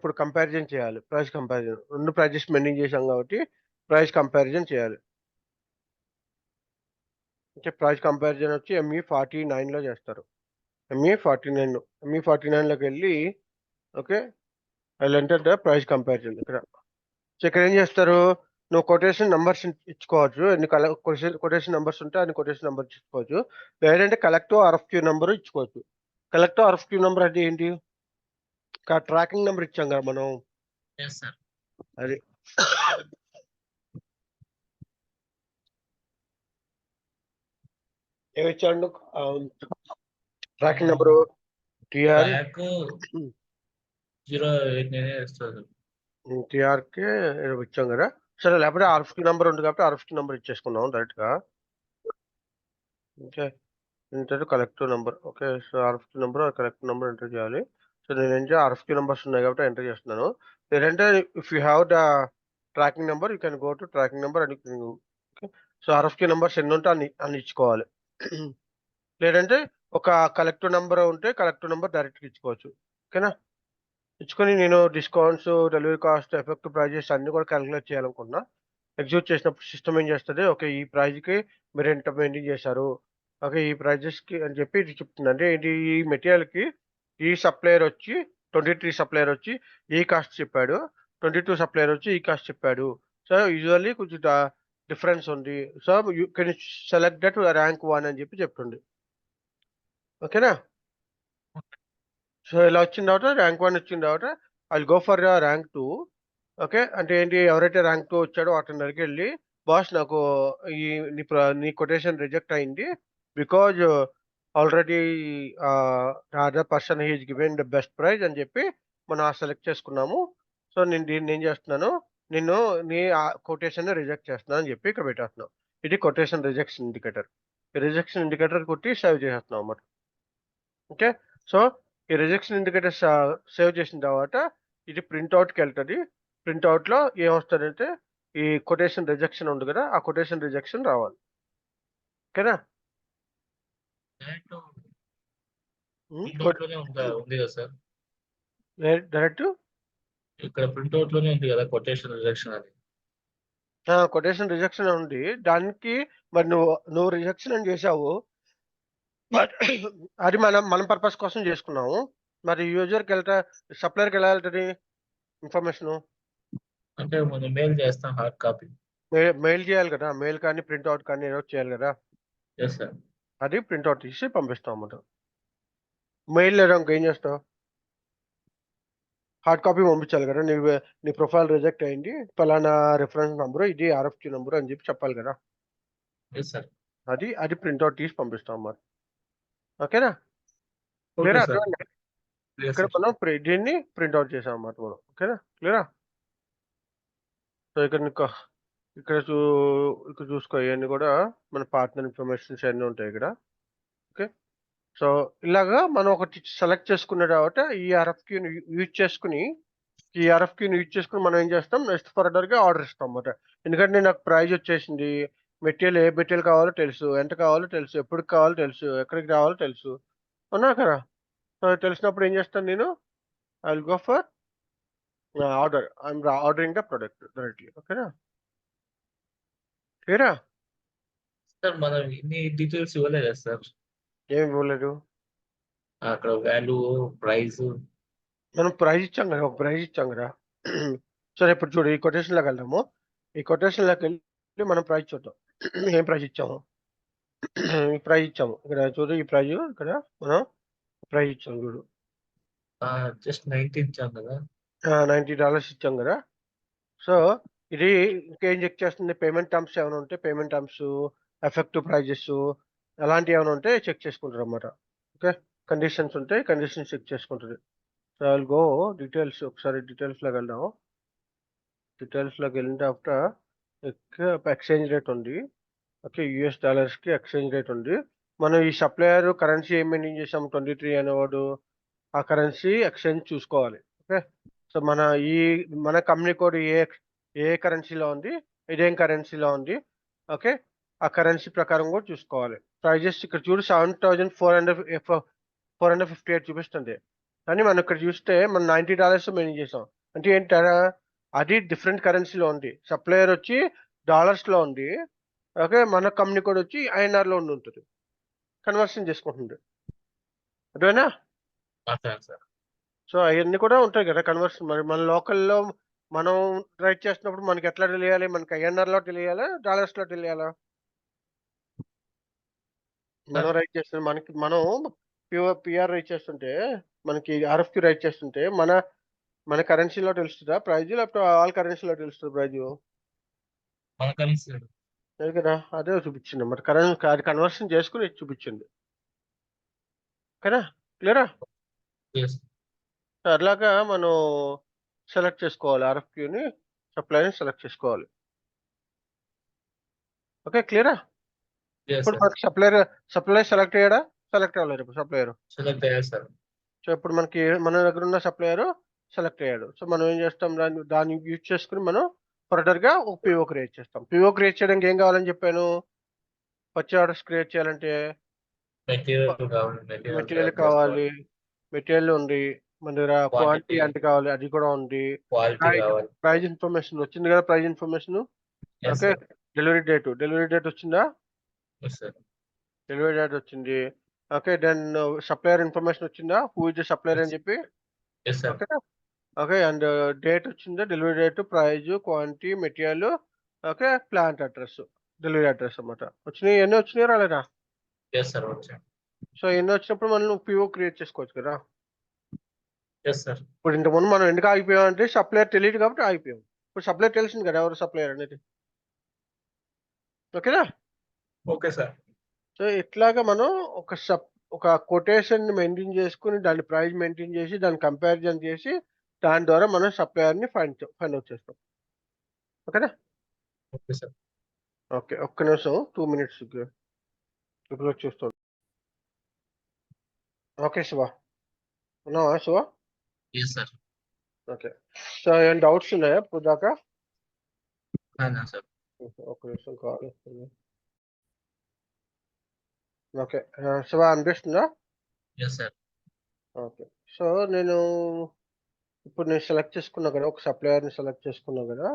చేయాలి. Price comparison. 2 ప్రైజెస్ మెయింటైన్ చేశాం కాబట్టి ప్రైస్ కంపారిజన్ చేయాలి. అంటే ప్రైస్ కంపారిజన్ వచ్చి ME49లో చేస్తారు. ME49లోకెళ్ళి okay. I will enter the price comparison ఇక్కడ. సో, ఇక్కడ ఏం చేస్తారు? నువ్వు కొటేషన్ నంబర్స్ ఇచ్చుకోవచ్చు. ఎన్ని కొటేషన్ నంబర్స్ ఉంటే అన్ని కొటేషన్ నంబర్స్ ఇచ్చుకోవచ్చు. లేదంటే కలెక్టివ్ ఆర్ఎఫ్‌క్యూ నంబర్ ఇచ్చుకోవచ్చు. కలెక్టివ్ ఆర్ఎఫ్‌క్యూ నంబర్ అంటే ఏంటి? ట్రాకింగ్ నంబర్ ఇచ్చాం కదా మనం. Yes, sir. అది. ఏమిచ్చాడు? ట్రాకింగ్ నంబరు టీఆర్ Track 08 నేనే ఇస్తాను. టీఆర్‌కే ఏదో ఇచ్చాం కదా! సరే లేకపోతే ఆర్ఎఫ్‌క్యూ నంబర్ ఉంది కాబట్టి ఆర్ఎఫ్‌క్యూ నంబర్ ఇచ్చేసుకుందాం డైరెక్ట్‌గా. Okay. Enter collective number. Okay. So, RFQ number, collective number enter చేయాలి. సో, నేనేంటి ఆర్ఎఫ్‌క్యూ నంబర్స్ ఉన్నాయి కాబట్టి ఎంటర్ చేస్తున్నాను. లేదంటే if you have the tracking number you can go to tracking number and okay. So, RFQ numbers ఎన్నుంటే అన్ని ఇచ్చుకోవాలి. లేదంటే ఒక కలెక్టివ్ నంబర్ ఉంటే కలెక్టివ్ నంబర్ డైరెక్ట్‌గా ఇచ్చుకోవచ్చు. ఓకేనా? ఇచ్చుకొని నేను discounts, delivery cost, effective prices అన్నీ కూడా కాలిక్యులేట్ చేయాలనుకుంటున్నా. ఎగ్జిక్యూట్ చేసినప్పుడు సిస్టమ్ ఏం చేస్తది, ఓకే. ఈ ప్రైజ్‌కి మీరింత మెయింటైన్ చేశారు. ఓకే. ఈ ప్రైజెస్‌కి అని చెప్పి ఇది చెప్తుంది. అంటే ఏంటి ఈ మెటీరియల్‌కి ఈ సప్లయర్ వచ్చి 23 సప్లయర్ వచ్చి ఈ కాస్ట్ చెప్పాడు. 22 సప్లయర్ వచ్చి ఈ కాస్ట్ చెప్పాడు. సో, యూజువల్లీ కొంచెం డిఫరెన్స్ ఉంది. So, you can select that rank 1 అని చెప్పి చెప్తుంది. ఓకేనా? సో, ఇలా వచ్చిన తర్వాత ర్యాంక్ 1 వచ్చిన తర్వాత I will go for rank 2. Okay. అంటే ఏంటి ఎవరైతే ర్యాంక్ 2 వచ్చాడో అతని దగ్గరికెళ్ళి బాస్ నాకు ఈ నీ కొటేషన్ రిజెక్ట్ అయింది. Because already other person he is given the best price అని చెప్పి మనం సెలెక్ట్ చేసుకున్నాము. సో, నేను దీన్ని ఏం చేస్తున్నాను, నిన్ను నీ కొటేషన్‌ని రిజెక్ట్ చేస్తున్నాను అని చెప్పి ఇక్కడ పెట్టేస్తున్నాం. ఇది కొటేషన్ రిజెక్షన్ ఇండికేటర్. ఈ రిజెక్షన్ ఇండికేటర్ కొట్టి సేవ్ చేసేస్తున్నాం అన్నమాట. ఓకే. సో, ఈ రిజెక్షన్ ఇండికేటర్ సేవ్ చేసిన తర్వాత ఇది ప్రింటౌట్‌కెళ్తది. ప్రింటౌట్‌లో ఏమొస్తదంటే ఈ కొటేషన్ రిజెక్షన్ ఉంది గదా! ఆ కొటేషన్ రిజెక్షన్ రావాలి. ఓకేనా? డైరెక్ట్ హ్మ్. ప్రింట్‌ఔట్‌లోనే ఉంది కదా సార్. డైరెక్ట్ ఇక్కడ ప్రింట్‌ఔట్‌లోనే ఉంది కదా కొటేషన్ రిజెక్షన్ అని. కొటేషన్ రిజెక్షన్ ఉంది. దానికి మరి నువ్వు రిజెక్షన్ అని చేశావు. బట్ అది మన పర్పస్ కోసం చేసుకున్నాము. మరి సప్లయర్‌కి ఎలా ఎళ్తది ఇన్ఫర్మేషను? అంటే మనం మెయిల్ చేస్తాం హార్డ్ కాపీ. మెయిల్ చేయాలి కదా! మెయిల్ కానీ, ప్రింటౌట్ కానీ ఏదో ఒకటి చేయాలి గదా! Yes sir. అది ప్రింటౌట్ తీసి పంపిస్తాం అన్నమాట. మెయిల్ లేదా ఇంకేం చేస్తావు? హార్డ్ కాపీ పంపించాలి కదా! నీ ప్రొఫైల్ రిజెక్ట్ అయింది. పలానా రిఫరెన్స్ నంబరు, ఇది ఆర్ఎఫ్‌క్యూ నంబరు అని చెప్పి చెప్పాలి కదా! Yes sir. అది ప్రింటౌట్ తీసి పంపిస్తాం అన్నమాట. ఓకేనా? ఓకే క్లియరా? సార్. అర్థమైందా? క్లియర్ ఇక్కడ సార్. మనం దీన్ని ప్రింటౌట్ చేసాం అన్నమాట మనం. ఓకేనా? క్లియరా? సో, ఇక్కడ చూసుకో ఇయన్నీ కూడా మన పార్ట్నర్ ఇన్ఫర్మేషన్స్ అన్నీ ఉంటాయి ఇక్కడ. ఓకే. సో, ఇలాగా మనం ఒకటి సెలెక్ట్ చేసుకున్న తర్వాత ఈ ఆర్ఎఫ్‌క్యూని యూజ్ చేసుకొని ఈ ఆర్ఎఫ్క్యూని యూజ్ చేసుకుని మనం ఏం చేస్తాం, నెక్స్ట్ ఫర్దర్గా ఆర్డర్ ఇస్తాం అన్నమాట. ఎందుకంటే నాకు ప్రైజ్ వచ్చేసింది, మెటీరియల్ ఏ మెటీరియల్ కావాలో తెలుసు, ఎంత కావాలో తెలుసు, ఎప్పుడు కావాలో తెలుసు, ఎక్కడికి రావాలో తెలుసు, అవునా కదా? సో తెలిసినప్పుడు ఏం చేస్తాను నేను, I will go for order, I'm ordering the product directly. ఓకేనా, క్లియరా? సార్ మనం ఇన్ని డీటెయిల్స్ ఇవ్వలేదు కదా సార్, ఏమి ఇవ్వలేదు. అక్కడ వాల్యూ, ప్రైస్. మనం ప్రైజ్ ఇచ్చాం కదా, ఒక ప్రైజ్ ఇచ్చాం కదా. సరే ఇప్పుడు చూడు, ఈ కొటేషన్లోకి వెళ్దాము. ఈ కొటేషన్లోకి వెళ్ళి మనం ప్రైజ్ చూద్దాం. ఏం ప్రైజ్ ఇచ్చాము, ఈ ప్రైజ్ ఇచ్చాము ఇక్కడ చూడు, ఈ ప్రైజ్ ఇక్కడ మనం ప్రైజ్ ఇచ్చాము చూడు, జస్ట్ 19 ఇచ్చాం కదా. $90 ఇచ్చాం కదా. సో ఇది ఇంకేం చెక్ చేస్తుంది, పేమెంట్ టర్మ్స్ ఏమైనా ఉంటే పేమెంట్ టర్మ్స్, ఎఫెక్టివ్ ప్రైజెస్ అలాంటివి ఏమైనా ఉంటే చెక్ చేసుకుంటారు అన్నమాట. ఓకే, కండిషన్స్ ఉంటే కండిషన్స్ చెక్ చేసుకుంటుంది. So I will go details, ఒకసారి డీటెయిల్స్లోకి వెళ్దాం. డీటెయిల్స్లోకి వెళ్ళిన తర్వాత ఎక్స్చేంజ్ రేట్ ఉంది. ఓకే, US$ ఎక్స్చేంజ్ రేట్ ఉంది. మనం ఈ సప్లయర్ కరెన్సీ ఏం మెయింటైన్ చేసాం, 23 అనేవాడు, ఆ కరెన్సీ ఎక్స్చేంజ్ చూసుకోవాలి. ఓకే, సో మన కంపెనీ కోడ్ ఏ కరెన్సీలో ఉంది, ఇదేం కరెన్సీలో ఉంది. ఓకే, ఆ కరెన్సీ ప్రకారం కూడా చూసుకోవాలి. ప్రైజెస్ ఇక్కడ చూడు 7,458 చూపిస్తుంది, కానీ మనం ఇక్కడ చూస్తే మనం $90 మెయింటైన్ చేసాం. అంటే ఏంటారా, అది డిఫరెంట్ కరెన్సీలో ఉంది. సప్లయర్ వచ్చి డాలర్స్లో ఉంది. ఓకే, మన కంపెనీ కోడ్ వచ్చి INRలో ఉంటుంది, కన్వర్షన్ చేసుకుంటుంది. అదేనా? సార్ సో అవన్నీ కూడా ఉంటాయి కదా కన్వర్షన్. మరి మన లోకల్లో మనం రైట్ చేస్తున్నప్పుడు మనకి ఎట్లా తెలియాలి, మనకి INRలో తెలియాలా, డాలర్స్లో తెలియాలా? మనం రైట్ చేస్తున్న మనం పిఆర్ రైట్ చేస్తుంటే, మనకి RFQ రైట్ చేస్తుంటే మన కరెన్సీలో తెలుస్తుందా ప్రైజ్, లేకపోతే ఆల్ కరెన్సీలో తెలుస్తుంది ప్రైజ్? మన కరెన్సీ. లేదు కదా, అదే చూపించింది మరి అది కన్వర్షన్ చేసుకుని చూపించింది కదా. క్లియరా? అట్లాగా మనం సెలెక్ట్ చేసుకోవాలి, RFQని, సప్లైని సెలెక్ట్ చేసుకోవాలి. ఓకే, క్లియరా? ఇప్పుడు మనకి సప్లై సెలెక్ట్ అయ్యాడా, సెలెక్ట్ అవ్వలేదు ఇప్పుడు సప్లయర్. సెలెక్ట్ అయ్యారు సార్. సో ఇప్పుడు మనకి మన దగ్గర ఉన్న సప్లయర్ సెలెక్ట్ అయ్యాడు. సో మనం ఏం చేస్తాం, దాన్ని యూజ్ చేసుకుని మనం ఫర్దర్గా ఒక PO క్రియేట్ చేస్తాం. PO క్రియేట్ చేయడానికి ఏం కావాలని చెప్పాను, పర్చేజ్ ఆర్డర్స్ క్రియేట్ చేయాలంటే మెటీరియల్ కావాలి, మెటీరియల్ ఉంది మన దగ్గర, క్వాంటిటీ ఎంత కావాలి అది కూడా ఉంది, క్వాలిటీ కావాలి. ప్రైజ్ ఇన్ఫర్మేషన్ వచ్చింది కదా, price information. Okay, delivery date వచ్చిందా, డెలివరీ డేట్ వచ్చింది. ఓకే, దెన్ సప్లయర్ ఇన్ఫర్మేషన్ వచ్చిందా, హూ ఇస్ ద సప్లయర్ అని చెప్పి. ఓకే, ఓకే, అండ్ డేట్ వచ్చిందా, delivery date, price, quantity, material, okay, plant address, delivery address అన్నమాట. వచ్చినాయి, ఎన్ని వచ్చినాయి రాలేదా? సో ఎన్ని వచ్చినప్పుడు మనం PO క్రియేట్ చేసుకోవచ్చు కదా. ఇప్పుడు ఇంతకుముందు మనం ఎందుకు ఆగిపోయాం అంటే సప్లయర్ తెలియదు కాబట్టి ఆగిపోయాం. ఇప్పుడు సప్లయర్ తెలిసింది కదా ఎవరు సప్లయర్ అనేది. ఓకేనా? Okay sir. సో ఇట్లాగా మనం ఒక కొటేషన్ మెయింటైన్ చేసుకుని, దాని ప్రైస్ మెయింటైన్ చేసి, దాన్ని కంపారిజన్ చేసి, దాని ద్వారా మనం సప్లయర్ని ఫైండ్ అవుట్ చేస్తాం. ఓకేనా? Okay sir. ఓకే, ఒక్క నిమిషం, 2 minutes ఇప్పుడు చూస్తాం. ఓకే శివ, ఉన్నావా శివ? సార్. ఓకే, సో ఏమైనా డౌట్స్ ఉన్నాయా ఇప్పుడు దాకా? సార్. ఒక నిమిషం కాల్ వస్తుంది. ఓకే, శివ అనిపిస్తుందా? సార్. ఓకే, సో ఇప్పుడు నేను సెలెక్ట్ చేసుకున్నా కదా, ఒక సప్లయర్ని సెలెక్ట్ చేసుకున్నా కదా.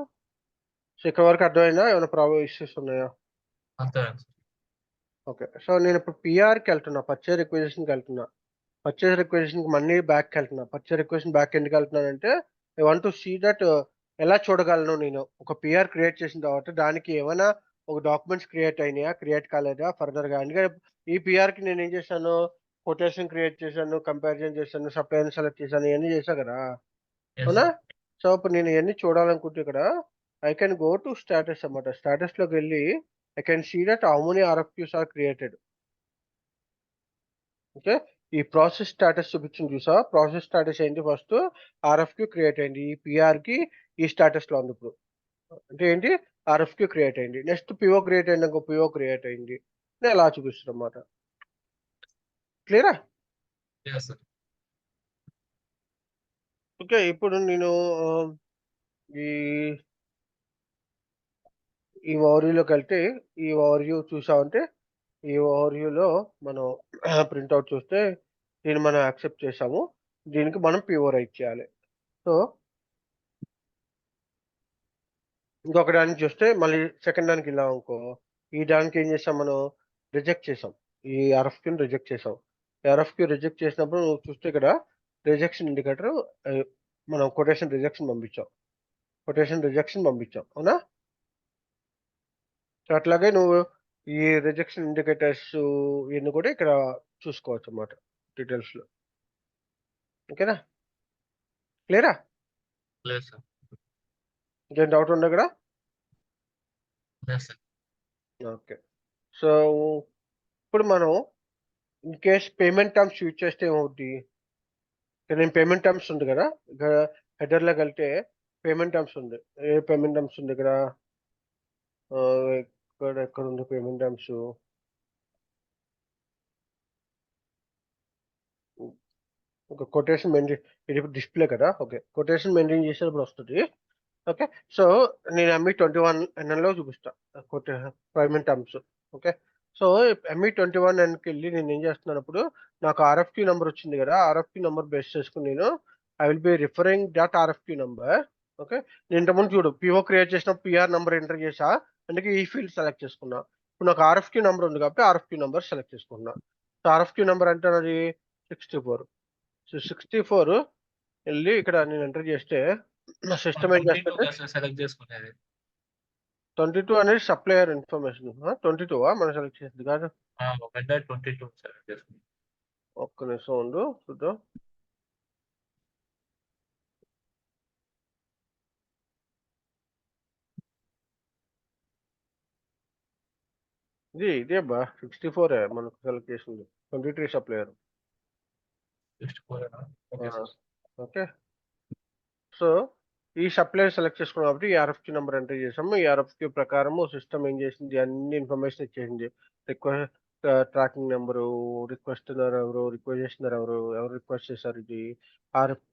సో ఇక్కడ వరకు అర్థమైందా, ఏమైనా ప్రాబ్లమ్ ఇష్యూస్ ఉన్నాయా? ఓకే, సో నేను ఇప్పుడు PRకి వెళ్తున్నా, పర్చేజ్ రిక్వెజిషన్కి వెళ్తున్నా. పర్చేజ్ రిక్వెజిషన్కి మళ్ళీ బ్యాక్కి వెళ్తున్నా. పర్చేజ్ రిక్వెజిషన్ బ్యాక్ ఎందుకు వెళ్తున్నానంటే, I want to see that ఎలా చూడగలను నేను ఒక PR క్రియేట్ చేసిన తర్వాత దానికి ఏమైనా ఒక డాక్యుమెంట్స్ క్రియేట్ అయినాయా, క్రియేట్ కాలేదా ఫర్దర్గా. ఎందుకంటే ఈ PRకి నేను ఏం చేశాను, కొటేషన్ క్రియేట్ చేశాను, కంపారిజన్ చేశాను, సప్లైని సెలెక్ట్ చేశాను, ఇవన్నీ చేశా కదా, అవునా? సో ఇప్పుడు నేను ఇవన్నీ చూడాలనుకుంటే ఇక్కడ I can go to status అన్నమాట. స్టాటస్లోకి వెళ్ళి I can see that how many RFQs are created. Okay, ఈ ప్రాసెస్ స్టాటస్ చూపించింది చూసా, ప్రాసెస్ స్టాటస్ ఏంటి, ఫస్ట్ RFQ క్రియేట్ అయింది, ఈ PRకి ఈ స్టాటస్లో ఉంది. ఇప్పుడు అంటే ఏంటి, RFQ క్రియేట్ అయింది. నెక్స్ట్ PO క్రియేట్ అయింది, ఇంకో PO క్రియేట్ అయింది, నేను ఎలా చూపిస్తుంది అన్నమాట. క్లియరా? ఓకే. ఇప్పుడు నేను ఈ ఈ ఓవర్‌వ్యూలోకెళ్తే ఈ ఓవర్‌వ్యూ చూసామంటే ఈ ఓవర్‌వ్యూలో మనం ప్రింటౌట్ చూస్తే దీన్ని మనం యాక్సెప్ట్ చేసాము. దీనికి మనం పిఓ రైట్ చేయాలి. సో, ఇంకొక దానికి చూస్తే మళ్ళీ సెకండ్ దానికి ఎళ్ళామనుకో, ఈ దానికి ఏం చేసాం మనం రిజెక్ట్ చేసాం. ఈ ఆర్ఎఫ్‌క్యూని రిజెక్ట్ చేసాం. ఈ ఆర్ఎఫ్‌క్యూ రిజెక్ట్ చేసినప్పుడు నువ్వు చూస్తే ఇక్కడ రిజెక్షన్ ఇండికేటర్ ఆహ్, మనం కొటేషన్ రిజెక్షన్ పంపించాం. కొటేషన్ రిజెక్షన్ పంపించాం. అవునా? సో, అట్లాగే నువ్వు ఈ రిజెక్షన్ ఇండికేటర్స్ ఇయన్నీ కూడా ఇక్కడ చూసుకోవచ్చన్నమాట డీటెయిల్స్‌లో. ఓకేనా? క్లియరా? లేదు సార్. ఇంకేం డౌట్ ఉందా ఇక్కడ? లేదు సార్. ఓకే. సో, ఇప్పుడు మనం in case payment terms use చేస్తే ఏమవుద్ది? ఇక్కడ నేను పేమెంట్ టర్మ్స్ ఉంది కదా! ఇక్కడ హెడర్‌లోకెళ్తే పేమెంట్ టర్మ్స్ ఉంది. ఏ పేమెంట్ టర్మ్స్ ఉంది ఇక్కడ? ఎక్కడుంది పేమెంట్ టర్మ్స్? ఒక కొటేషన్ మెయింటైన్ ఇది డిస్‌ప్లే కదా! ఓకే. కొటేషన్ మెయింటైన్ చేసేటప్పుడు వస్తది. ఓకే. సో, నేను ఎంఈ 21 ఎన్ఎన్‌లో చూపిస్తా. కొటే payment terms. Okay. So, ME 21 ఎన్‌కెళ్ళి నేనేం చేస్తున్నానిప్పుడు నాకు ఆర్ఎఫ్‌క్యూ నంబర్ వచ్చింది కదా! ఆర్ఎఫ్‌క్యూ నంబర్ బేస్ చేసుకొని నేను I will be referring that RFQ number. Okay. నేను ఇంతకుముందు చూడు పీఓ క్రియేట్ చేసినప్పుడు పీఆర్ నంబర్ ఎంటర్ చేశా. అందుకే ఈ ఫీల్డ్ సెలెక్ట్ చేసుకున్నా. ఇప్పుడు నాకు ఆర్ఎఫ్‌క్యూ నంబర్ ఉంది కాబట్టి ఆర్ఎఫ్‌క్యూ నంబర్ సెలెక్ట్ చేసుకుంటున్నా. సో, ఆర్ఎఫ్‌క్యూ నంబర్ ఎంత నాది 64. సో, 64 ఎళ్లి ఇక్కడ నేను ఎంటర్ చేస్తే నా సిస్టమ్ ఏం 22 చేస్తది? కదా సార్ సెలెక్ట్ చేసుకునేది. 22 అనేది సప్లయర్ ఇన్ఫర్మేషన్. 22 మనం సెలెక్ట్ చేసింది కాదు. వెండర్ 22 సెలెక్ట్ చేసుకున్నాను. ఒక్క నిమిషం ఉండు చూద్దాం. ఇదే అబ్బా 64 మనకు సెలెక్ట్ చేసింది. 23 supplier. 64 okay sir. Okay. So, ఈ సప్లయర్ సెలెక్ట్ చేసుకున్నాం కాబట్టి ఈ ఆర్ఎఫ్‌క్యూ నంబర్ ఎంటర్ చేసాము. ఈ ఆర్ఎఫ్‌క్యూ ప్రకారము సిస్టమ్ ఏం చేసింది అన్ని ఇన్ఫర్మేషన్ ఇచ్చేసింది. ట్రాకింగ్ నంబరు, రిక్వెస్టనర్ ఎవరు, రిక్వెస్ట్ చేసినారు ఎవరు, ఎవరు రిక్వెస్ట్ చేశారు ఇది,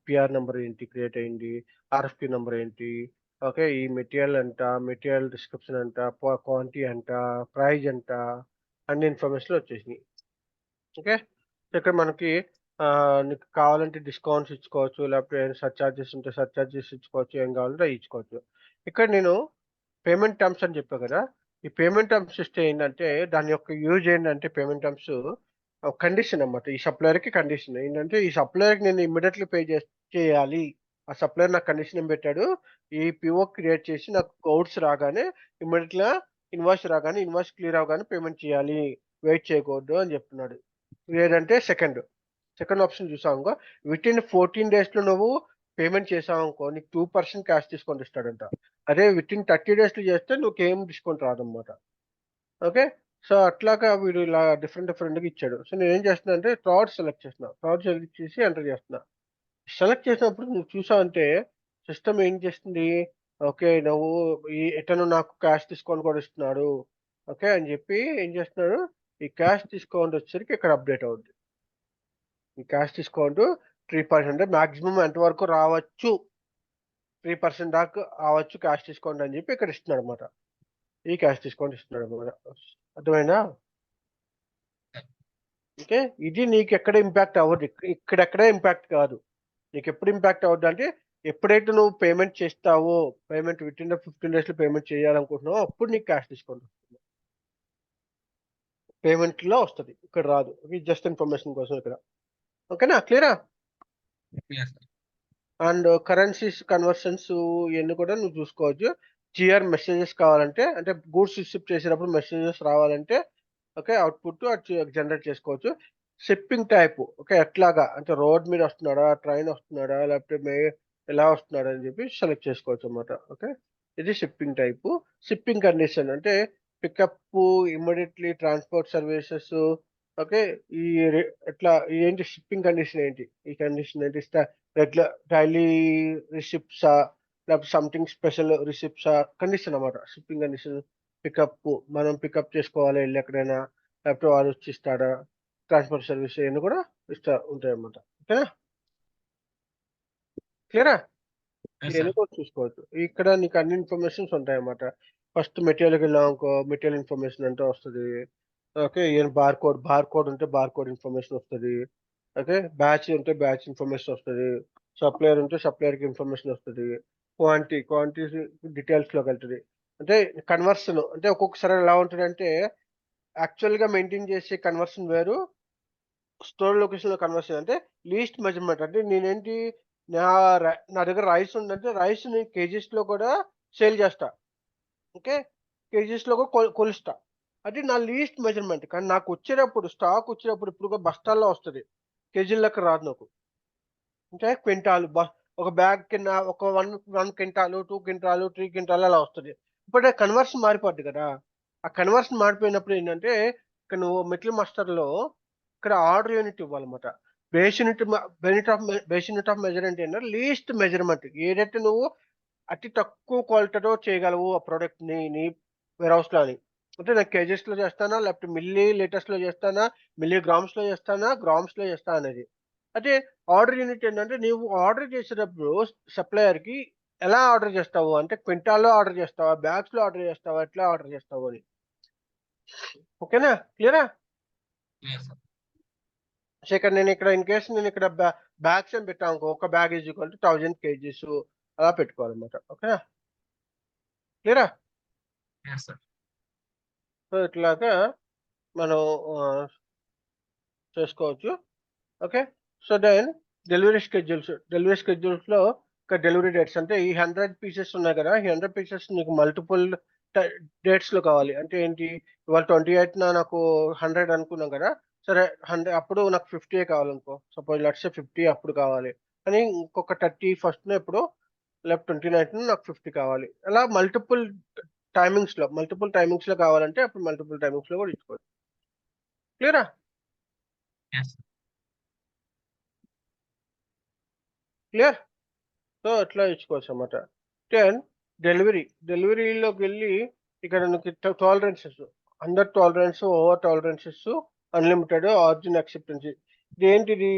పిఆర్ నంబర్ ఏంటి క్రియేట్ అయింది, ఆర్ఎఫ్‌క్యూ నంబర్ ఏంటి, ఓకే. ఈ మెటీరియల్ ఎంత, మెటీరియల్ డిస్క్రిప్షన్ ఎంత, క్వాంటిటీ ఎంత, ప్రైస్ ఎంత అన్ని ఇన్ఫర్మేషన్‌లు వచ్చేసినాయి. ఓకే. ఇక్కడ మనకి నీకు కావాలంటే డిస్కౌంట్స్ ఇచ్చుకోవచ్చు. లేకపోతే సర్చార్జెస్ ఉంటే సర్చార్జెస్ ఇచ్చుకోవచ్చు. ఏం కావాలంటే అయి ఇచ్చుకోవచ్చు. ఇక్కడ నేను పేమెంట్ టర్మ్స్ అని చెప్పా కదా! ఈ పేమెంట్ టర్మ్స్ ఇస్తే ఏంటంటే దాని యొక్క యూజ్ ఏంటంటే పేమెంట్ టర్మ్స్ కండిషన్ అన్నమాట. ఈ సప్లయర్‌కి కండిషన్. ఏంటంటే ఈ సప్లయర్‌కి నేను ఇమ్మీడియేట్‌లీ పే చేయాలి. ఆ సప్లయర్ నాకు కండిషన్ ఏం పెట్టాడు? ఈ పీఓ క్రియేట్ చేసి నాకు కోడ్స్ రాగానే ఇమ్మీడియేట్‌గా ఇన్వాయిస్ రాగానే ఇన్వాయిస్ క్లియర్ అవ్వగానే పేమెంట్ చేయాలి. వెయిట్ చేయకూడదు అని చెప్తున్నాడు. లేదంటే సెకండ్ ఆప్షన్ చూసావనుకో వితిన్ 14 డేస్‌లో నువ్వు పేమెంట్ చేసావనుకో నీకు 2% క్యాష్ డిస్కౌంట్ ఇస్తాడంట. అదే వితిన్ 30 డేస్‌లో చేస్తే నీకేం డిస్కౌంట్ రాదన్నమాట. ఓకే. సో, అట్లాగా వీడు ఇలా డిఫరెంట్‌గా ఇచ్చాడు. సో, నేనేం చేస్తున్నానంటే థర్డ్ సెలెక్ట్ చేస్తున్నా. థర్డ్ సెలెక్ట్ చేసి ఎంటర్ చేస్తున్నా. సెలెక్ట్ చేసినప్పుడు నువ్వు చూసావంటే సిస్టమ్ ఏం చేస్తుంది? ఓకే. నువ్వు ఇతను నాకు క్యాష్ డిస్కౌంట్ కూడా ఇస్తున్నాడు. ఓకే. అని చెప్పి ఏం చేస్తున్నాడు? ఈ క్యాష్ డిస్కౌంట్ వచ్చేసరికి ఇక్కడ అప్‌డేట్ అవుద్ది. ఈ క్యాష్ డిస్కౌంట్ 3% అంటే మాక్సిమం ఎంత వరకు రావచ్చు? 3% దాకా రావచ్చు క్యాష్ డిస్కౌంట్ అని చెప్పి ఇక్కడ ఇస్తున్నాడన్నమాట. ఈ క్యాష్ డిస్కౌంట్ ఇస్తున్నాడన్నమాట. అర్థమైందా? ఓకే. ఇది నీకెక్కడ ఇంపాక్ట్ అవ్వదు. ఇక్కడెక్కడే ఇంపాక్ట్ కాదు. నీకెప్పుడు ఇంపాక్ట్ అవుద్దంటే ఎప్పుడైతే నువ్వు పేమెంట్ చేస్తావో, పేమెంట్ వితిన్ ద 15 డేస్‌లో పేమెంట్ చేయాలనుకుంటున్నావో అప్పుడు నీకు క్యాష్ డిస్కౌంట్ వస్తుంది. పేమెంట్‌లో వస్తది. ఇక్కడ రాదు. ఇది జస్ట్ ఇన్ఫర్మేషన్ కోసం ఇక్కడ. ఓకేనా? క్లియరా? Yes sir. And currencies conversions ఇయన్నీ కూడా నువ్వు చూసుకోవచ్చు. జిఆర్ మెసేజెస్ కావాలంటే అంటే గూడ్స్ రిసీవ్ చేసేటప్పుడు మెసేజెస్ రావాలంటే ఓకే. అవుట్‌పుట్ జనరేట్ చేసుకోవచ్చు. Shipping type okay. ఎట్లాగా అంటే రోడ్ మీద వస్తున్నాడా? ట్రైన్ వస్తున్నాడా? లేకపోతే ఎలా వస్తున్నాడా? అని చెప్పి సెలెక్ట్ చేసుకోవచ్చన్నమాట. ఓకే. ఇది షిప్పింగ్ టైపు. షిప్పింగ్ కండిషన్ అంటే pickup, immediately transport services okay. ఈ రె ఎట్లా ఏంటి షిప్పింగ్ కండిషన్ ఏంటి? ఈ కండిషన్ ఏంటి? డైలీ రిసిప్ట్సా? లేకపోతే సంథింగ్ స్పెషల్ రిసిప్ట్సా? కండిషన్ అన్నమాట. Shipping condition. మనం పికప్ చేసుకోవాలా ఎళ్లి ఎక్కడైనా? లేకపోతే వాడొచ్చి ఇస్తాడా? ట్రాన్స్‌పోర్ట్ సర్వీస్ ఇయన్నీ కూడా ఉంటాయన్నమాట. ఓకేనా? క్లియరా? Yes, ఇవన్నీ sir. కూడా చూసుకోవచ్చు. ఇక్కడ నీకు అన్ని ఇన్ఫర్మేషన్స్ ఉంటాయన్నమాట. ఫస్ట్ మెటీరియల్‌కి వెళ్ళామనుకో మెటీరియల్ ఇన్ఫర్మేషన్ అంతా వస్తది. ఓకే. ఈవెన్ బార్‌కోడ్ ఉంటే బార్‌కోడ్ ఇన్ఫర్మేషన్ వస్తది. ఓకే. బ్యాచ్ ఉంటే బ్యాచ్ ఇన్ఫర్మేషన్ వస్తది. సప్లయర్ ఉంటే సప్లయర్‌కి ఇన్ఫర్మేషన్ వస్తది. క్వాంటిటీ డీటెయిల్స్‌లోకి వెళ్తది. అంటే కన్వర్షన్ అంటే ఒక్కొక్కసారి ఎలా ఉంటదంటే యాక్చువల్‌గా మెయింటైన్ చేసే కన్వర్షన్ వేరు. స్టోర్ లొకేషన్‌లో కన్వర్షన్ అంటే లీస్ట్ మెజర్‌మెంట్ అంటే నేనేంటి నా నా దగ్గర రైస్ ఉందంటే రైస్‌ని కేజీస్‌లో కూడా సేల్ చేస్తా. ఓకే. కేజీస్‌లో కూడా కొలుస్తా. అది నా లీస్ట్ మెజర్‌మెంట్. కానీ నాకొచ్చేటప్పుడు స్టాక్ వచ్చేటప్పుడు ఇప్పుడు బస్తాల్లో వస్తది. కేజీల లెక్క రాదు నాకు. అంటే క్వింటాలు ఒక బ్యాగ్ కింద ఒక 1 క్వింటాలు, 2 క్వింటాలు, 3 క్వింటాలు అలా వస్తది. ఇప్పుడు కన్వర్షన్ మారిపోద్ది కదా! ఆ కన్వర్షన్ మారిపోయినప్పుడు ఏంటంటే, ఇక్కడ నువ్వు మెటల్ మాస్టర్‌లో ఇక్కడ ఆర్డర్ యూనిట్ ఇవ్వాలన్నమాట. బేస్ యూనిట్ ఆఫ్ మెజర్‌మెంట్ ఏంటంటే లీస్ట్ మెజర్‌మెంట్. ఏదైతే నువ్వు అతి తక్కువ క్వాలిటీతో చేయగలవు ఆ ప్రొడక్ట్‌ని నీ వేర్‌హౌస్‌లో అని. అంటే నేను కేజెస్‌లో చేస్తానా? లేకపోతే మిల్లీ లీటర్స్‌లో చేస్తానా? మిల్లీ గ్రామ్స్‌లో చేస్తానా? గ్రామ్స్‌లో చేస్తా అనేది. అయితే ఆర్డర్ యూనిట్ ఏంటంటే నీవు ఆర్డర్ చేసేటప్పుడు సప్లయర్‌కి ఎలా ఆర్డర్ చేస్తావు? అంటే క్వింటాల్‌లో ఆర్డర్ చేస్తావా? బ్యాగ్స్‌లో ఆర్డర్ చేస్తావా? ఎట్లా ఆర్డర్ చేస్తావు అని. ఓకేనా? క్లియరా? Yes, sir. సో, ఇక్కడ నేనిక్కడ ఇన్ కేస్ నేనిక్కడ బ్యాగ్స్ అని పెట్టామనుకో ఒక bag is equal to 1000 kgs అలా పెట్టుకోవాలన్నమాట. ఓకేనా? క్లియరా? Yes, sir. సో, ఇట్లాగా మనం ఆహ్, చేసుకోవచ్చు. ఓకే. సో, దెన్ డెలివరీ స్కెడ్యూల్స్‌లో ఇక్కడ డెలివరీ డేట్స్ అంటే ఈ 100 పీసెస్ ఉన్నాయి కదా! ఈ 100 పీసెస్ నీకు మల్టిపుల్ ట డేట్స్‌లో కావాలి. అంటే ఏంటి? ఇవాళ 28న నాకు 100 అనుకున్నాం కదా! సరే అప్పుడు నాకు 50 కావాలనుకో. సపోజ్ లెట్స్ సే 50 అప్పుడు కావాలి. కానీ ఇంకొక 31 ఎప్పుడో లేకపోతే 29 నాకు 50 కావాలి. అలా మల్టిపుల్ టైమింగ్స్‌లో కావాలంటే అప్పుడు మల్టిపుల్ టైమింగ్స్‌లో కూడా ఇచ్చుకోవచ్చు. క్లియరా? Yes, sir. క్లియర్? సో, అట్లా ఇచ్చుకోవచ్చనమాట. 10 డెలివరీలోకెళ్ళి ఇక్కడ నీకు tolerances. Under tolerance, over tolerances, unlimited, origin acceptancy. ఇదేంటిది?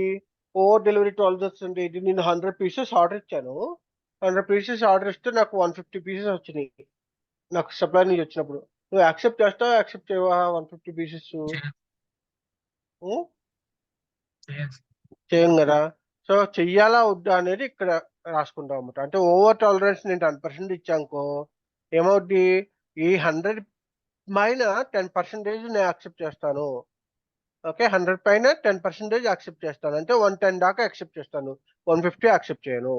ఓవర్ డెలివరీ టాలరెన్స్ అంటే ఇది నేను 100 పీసెస్ ఆర్డర్ ఇచ్చాను. 100 పీసెస్ ఆర్డర్ ఇస్తే నాకు 150 పీసెస్ వచ్చినియి. నాకు సప్లయర్ నుంచి వచ్చినప్పుడు. నువ్వు యాక్సెప్ట్ చేస్తావా? యాక్సెప్ట్ చేయవా? 150 పీసెసు? Yes, హ్మ్. yes. చేయం గదా! సో, చెయ్యాలా? వద్దా? అనేది ఇక్కడ రాసుకుంటామన్నమాట. అంటే ఓవర్ టాలరెన్స్ నేను 10% ఇచ్చాననుకో ఏమవుద్ది? ఈ 100 పైన 10% నేను యాక్సెప్ట్ చేస్తాను. ఓకే. 100 పైన 10% యాక్సెప్ట్ చేస్తాను. అంటే 110 దాకా యాక్సెప్ట్ చేస్తాను. 150 యాక్సెప్ట్ చేయను.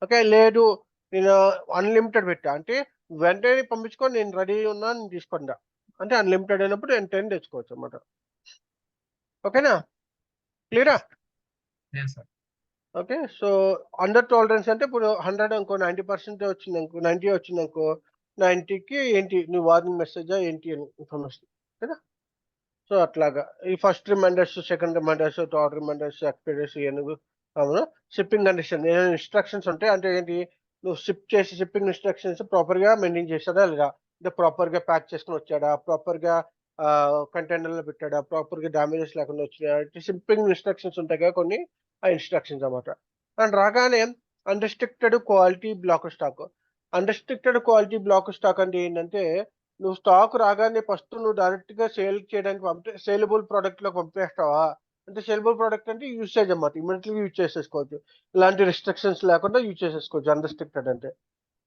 ఓకే. లేదు నేను అన్‌లిమిటెడ్ పెట్టా. అంటే వెంటనే పంపించుకో నేను రెడీ ఉన్నా నేను తీసుకొని రా. అంటే అన్‌లిమిటెడ్ అయినప్పుడు నేను 10 తెచ్చుకోవచ్చన్నమాట. ఓకేనా? క్లియరా? Yes, sir. Okay. So, under tolerance అంటే ఇప్పుడు 100 అనుకో 90% వచ్చిందనుకో 90 వచ్చిందనుకో 90కి ఏంటి నీ వార్నింగ్ మెసేజా ఏంటి అని ఇన్ఫర్మేషన్. కదా! సో, అట్లాగా. ఈ first reminders, second reminders, third reminders, expiries ఇయన్నీ అవును. షిప్పింగ్ కండిషన్ ఏదైనా ఇన్‌స్ట్రక్షన్స్ ఉంటే అంటే ఏంటి నువ్వు షిప్పింగ్ ఇన్‌స్ట్రక్షన్స్ ప్రాపర్‌గా మెయింటైన్ చేసాడా లేదా? అంటే ప్రాపర్‌గా ప్యాక్ చేసుకొని వచ్చాడా? ప్రాపర్‌గా కంటైనర్‌లో పెట్టాడా? ప్రాపర్‌గా డ్యామేజెస్ లేకుండా వచ్చినాయా? షిప్పింగ్ ఇన్‌స్ట్రక్షన్స్ ఉంటాయి కదా కొన్ని. ఆ ఇన్‌స్ట్రక్షన్స్ అన్నమాట. అండ్ రాగానే unrestricted quality block stock. Unrestricted quality block stock అంటే ఏంటంటే నువ్వు స్టాక్ రాగానే ఫస్ట్ నువ్వు డైరెక్ట్‌గా సేల్ చేయడానికి సేలబుల్ ప్రొడక్ట్‌లోకి పంపేస్తావా? అంటే సేలబుల్ ప్రొడక్ట్ అంటే యూసేజ్ అన్నమాట. ఇమ్మీడియేట్‌లీ యూజ్ చేసేసుకోవచ్చు. ఇలాంటి రిస్ట్రిక్షన్స్ లేకుండా యూజ్ చేసేసుకోవచ్చు అన్‌రిస్ట్రిక్టెడ్ అంటే.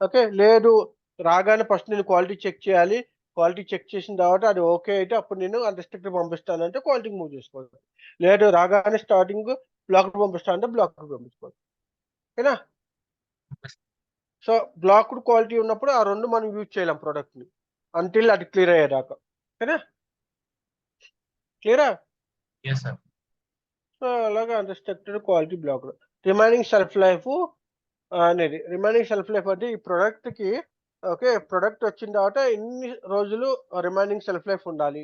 ఓకే. లేదు రాగానే ఫస్ట్ నేను క్వాలిటీ చెక్ చేయాలి. క్వాలిటీ చెక్ చేసిన తర్వాత అది ఓకే అయితే అప్పుడు నేను అన్‌రిస్ట్రిక్టెడ్ పంపిస్తానంటే క్వాలిటీకి మూవ్ చేసుకోవచ్చు. లేదు రాగానే స్టార్టింగ్ బ్లాక్‌డ్ పంపిస్తా అంటే బ్లాక్‌డ్ పంపించుకోవచ్చు. ఓకేనా? Yes, సో, బ్లాక్డ్ క్వాలిటీ ఉన్నప్పుడు ఆ 2 మనం యూజ్ చేయలేం ప్రొడక్ట్‌ని. అంటిల్ అది క్లియర్ అయ్యేదాకా. ఓకేనా? క్లియరా? yes, sir. సో, అలాగా unrestricted quality blocked. Remaining shelf life అనేది. రిమైనింగ్ షెల్ఫ్ లైఫ్ అంటే ఈ ప్రొడక్ట్‌కి ఓకే. ప్రొడక్ట్ వచ్చిన తర్వాత ఎన్ని రోజులు రిమైనింగ్ షెల్ఫ్ లైఫ్ ఉండాలి.